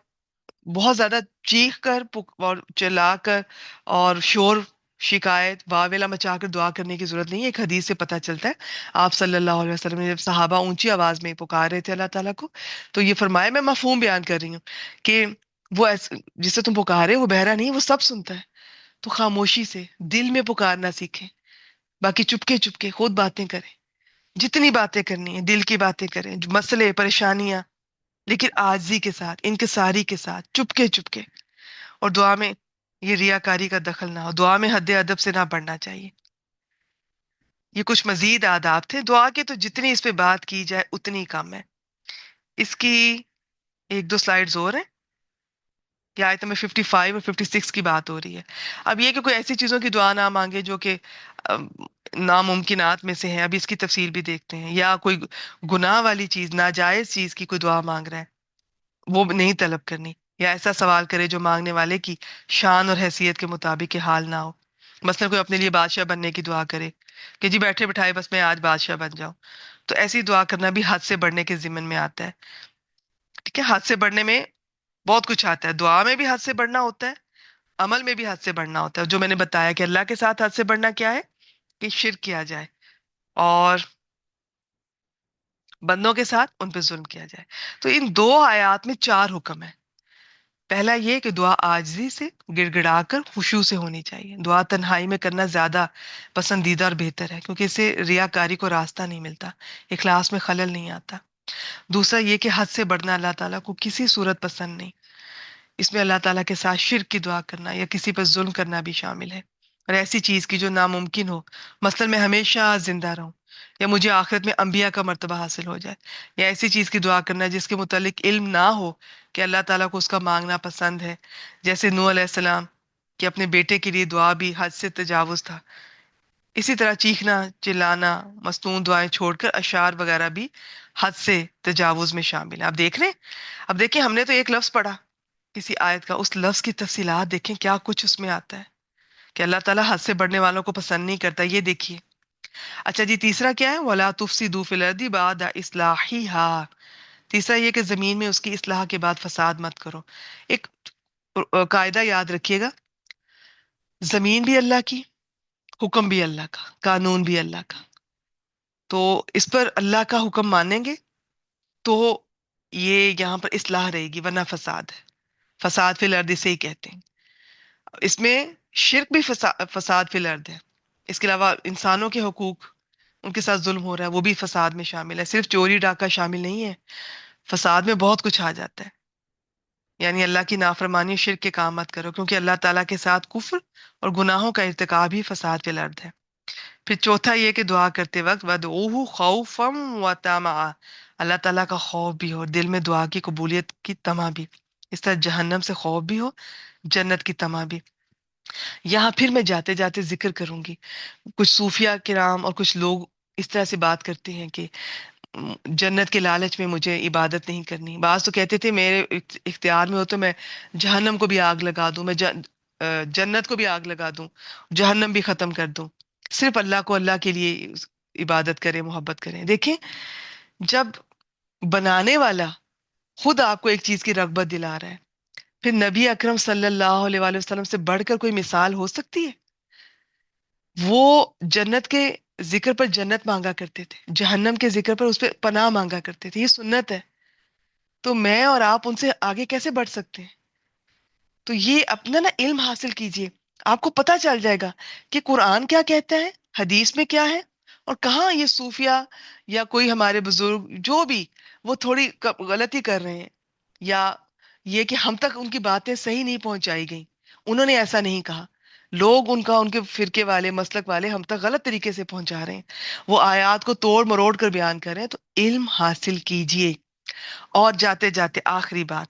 بہت زیادہ چیخ کر اور چلا کر اور شور، شکایت، واویلا مچا کر دعا کرنے کی ضرورت نہیں ہے. ایک حدیث سے پتہ چلتا ہے، آپ صلی اللہ علیہ وسلم نے جب صحابہ اونچی آواز میں پکار رہے تھے اللہ تعالیٰ کو، تو یہ فرمایا، میں مفہوم بیان کر رہی ہوں، کہ وہ جسے تم پکارے وہ بہرا نہیں، وہ سب سنتا ہے. تو خاموشی سے دل میں پکارنا سیکھیں، باقی چپکے چپکے خود باتیں کریں. جتنی باتیں کرنی ہیں دل کی باتیں کریں، جو مسئلے پریشانیاں، لیکن عاجزی کے ساتھ، انکساری کے ساتھ، چپکے چپکے. اور دعا میں یہ ریاکاری کا دخل نہ ہو، دعا میں حد ادب سے نہ پڑھنا چاہیے. یہ کچھ مزید آداب تھے. دعا کے تو جتنی اس پہ بات کی جائے اتنی کم ہے. اس کی ایک دو سلائیڈز اور ہیں. یہ آیت نمبر 55 اور 56 کی بات ہو رہی ہے. اب یہ کہ کوئی ایسی چیزوں کی دعا نہ مانگے جو کہ ناممکنات میں سے ہیں. ابھی اس کی تفصیل بھی دیکھتے ہیں. یا کوئی گناہ والی چیز، ناجائز چیز کی کوئی دعا مانگ رہا ہے، وہ نہیں طلب کرنی. یا ایسا سوال کرے جو مانگنے والے کی شان اور حیثیت کے مطابق کے حال نہ ہو. مثلا کوئی اپنے لیے بادشاہ بننے کی دعا کرے کہ جی بیٹھے بٹھائے بس میں آج بادشاہ بن جاؤں، تو ایسی دعا کرنا بھی حد سے بڑھنے کے ضمن میں آتا ہے. ٹھیک ہے، حد سے بڑھنے میں بہت کچھ آتا ہے. دعا میں بھی حد سے بڑھنا ہوتا ہے، عمل میں بھی حد سے بڑھنا ہوتا ہے. جو میں نے بتایا کہ اللہ کے ساتھ حد سے بڑھنا کیا ہے، کہ شرک کیا جائے اور بندوں کے ساتھ ان پہ ظلم کیا جائے. تو ان دو آیات میں چار حکم ہیں. پہلا یہ کہ دعا عاجزی سے گڑ گڑا کر خشوع سے ہونی چاہیے. دعا تنہائی میں کرنا زیادہ پسندیدہ اور بہتر ہے، کیونکہ اس سے ریاکاری کو راستہ نہیں ملتا، اخلاص میں خلل نہیں آتا. دوسرا یہ کہ حد سے بڑھنا اللہ تعالیٰ کو کسی صورت پسند نہیں. اس میں اللہ تعالیٰ کے ساتھ شرک کی دعا کرنا یا کسی پر ظلم کرنا بھی شامل ہے، اور ایسی چیز کی جو ناممکن ہو. مثلا میں ہمیشہ زندہ رہوں، یا مجھے آخرت میں انبیاء کا مرتبہ حاصل ہو جائے، یا ایسی چیز کی دعا کرنا جس کے متعلق علم نہ ہو کہ اللہ تعالیٰ کو اس کا مانگنا پسند ہے. جیسے نوح علیہ السلام کہ اپنے بیٹے کے لیے دعا بھی حد سے تجاوز تھا. اسی طرح چیخنا، چلانا، مصنوع دعائیں چھوڑ کر اشعار وغیرہ بھی حد سے تجاوز میں شامل ہے. آپ دیکھ رہے ہیں؟ اب دیکھیں، ہم نے تو ایک لفظ پڑھا کسی آیت کا، اس لفظ کی تفصیلات دیکھیں کیا کچھ اس میں آتا ہے کہ اللہ تعالیٰ حد سے بڑھنے والوں کو پسند نہیں کرتا. یہ دیکھیے. اچھا جی، تیسرا کیا ہے؟ وَلَا تُفْسِدُوا فِي الْأَرْضِ بَعْدَ إِصْلَاحِهَا. تیسرا یہ کہ زمین میں اس کی اصلاح کے بعد فساد مت کرو. ایک قاعدہ یاد رکھیے گا، زمین بھی اللہ کی، حکم بھی اللہ کا، قانون بھی اللہ کا. تو اس پر اللہ کا حکم مانیں گے تو یہ یہاں پر اصلاح رہے گی، ورنہ فساد ہے. فساد فی الارض سے ہی کہتے ہیں. اس میں شرک بھی فساد فی الارض ہے. اس کے علاوہ انسانوں کے حقوق، ان کے ساتھ ظلم ہو رہا ہے، وہ بھی فساد میں شامل ہے. صرف چوری ڈاکہ شامل نہیں ہے، فساد میں بہت کچھ آ جاتا ہے. یعنی اللہ کی نافرمانی، شرک کے کام مت کرو، کیونکہ اللہ تعالیٰ کے ساتھ کفر اور گناہوں کا ارتکاب ہی فساد فی الارض ہے. پھر چوتھا یہ کہ دعا کرتے وقت وَدْعُوهُ خَوْفًا وَطَمَعًا، اللہ تعالیٰ کا خوف بھی ہو، دل میں دعا کی قبولیت کی طمع بھی. اس طرح جہنم سے خوف بھی ہو، جنت کی طمع بھی. یہاں پھر میں جاتے جاتے ذکر کروں گی، کچھ صوفیہ کرام اور کچھ لوگ اس طرح سے بات کرتے ہیں کہ جنت کے لالچ میں مجھے عبادت نہیں کرنی. بعض تو کہتے تھے میرے اختیار میں ہو تو میں جہنم کو بھی آگ لگا دوں، میں جنت کو بھی آگ لگا دوں، جہنم بھی ختم کر دوں، صرف اللہ کو اللہ کے لیے عبادت کریں، محبت کریں. دیکھیں، جب بنانے والا خود آپ کو ایک چیز کی رغبت دلا رہا ہے، پھر نبی اکرم صلی اللہ علیہ وآلہ وسلم سے بڑھ کر کوئی مثال ہو سکتی ہے؟ وہ جنت کے ذکر پر جنت مانگا کرتے تھے، جہنم کے ذکر پر اس پہ پناہ مانگا کرتے تھے. یہ سنت ہے. تو میں اور آپ ان سے آگے کیسے بڑھ سکتے ہیں؟ تو یہ اپنا نا علم حاصل کیجئے، آپ کو پتہ چل جائے گا کہ قرآن کیا کہتا ہے، حدیث میں کیا ہے، اور کہاں یہ صوفیہ یا کوئی ہمارے بزرگ جو بھی وہ تھوڑی غلطی کر رہے ہیں، یا یہ کہ ہم تک ان کی باتیں صحیح نہیں پہنچائی گئیں. انہوں نے ایسا نہیں کہا، لوگ ان کے فرقے والے، مسلک والے ہم تک غلط طریقے سے پہنچا رہے ہیں، وہ آیات کو توڑ مروڑ کر بیان کر رہے ہیں. تو علم حاصل کیجئے. اور جاتے جاتے آخری بات،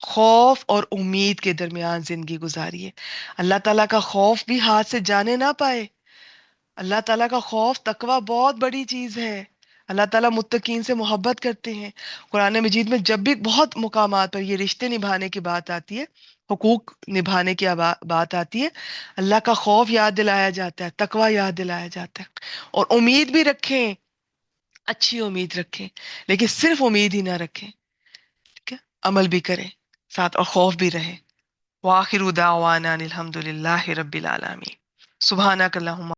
خوف اور امید کے درمیان زندگی گزاریے. اللہ تعالیٰ کا خوف بھی ہاتھ سے جانے نہ پائے. اللہ تعالیٰ کا خوف، تقوی بہت بڑی چیز ہے. اللہ تعالیٰ متقین سے محبت کرتے ہیں. قرآن مجید میں جب بھی بہت مقامات پر یہ رشتے نبھانے کی بات آتی ہے، حقوق نبھانے کی بات آتی ہے، اللہ کا خوف یاد دلایا جاتا ہے، تقوی یاد دلایا جاتا ہے. اور امید بھی رکھیں، اچھی امید رکھیں، لیکن صرف امید ہی نہ رکھیں، ٹھیک ہے، عمل بھی کریں ساتھ، اور خوف بھی رہے. وآخر دعوانا الحمد للہ رب العالمین. سبحانک اللہم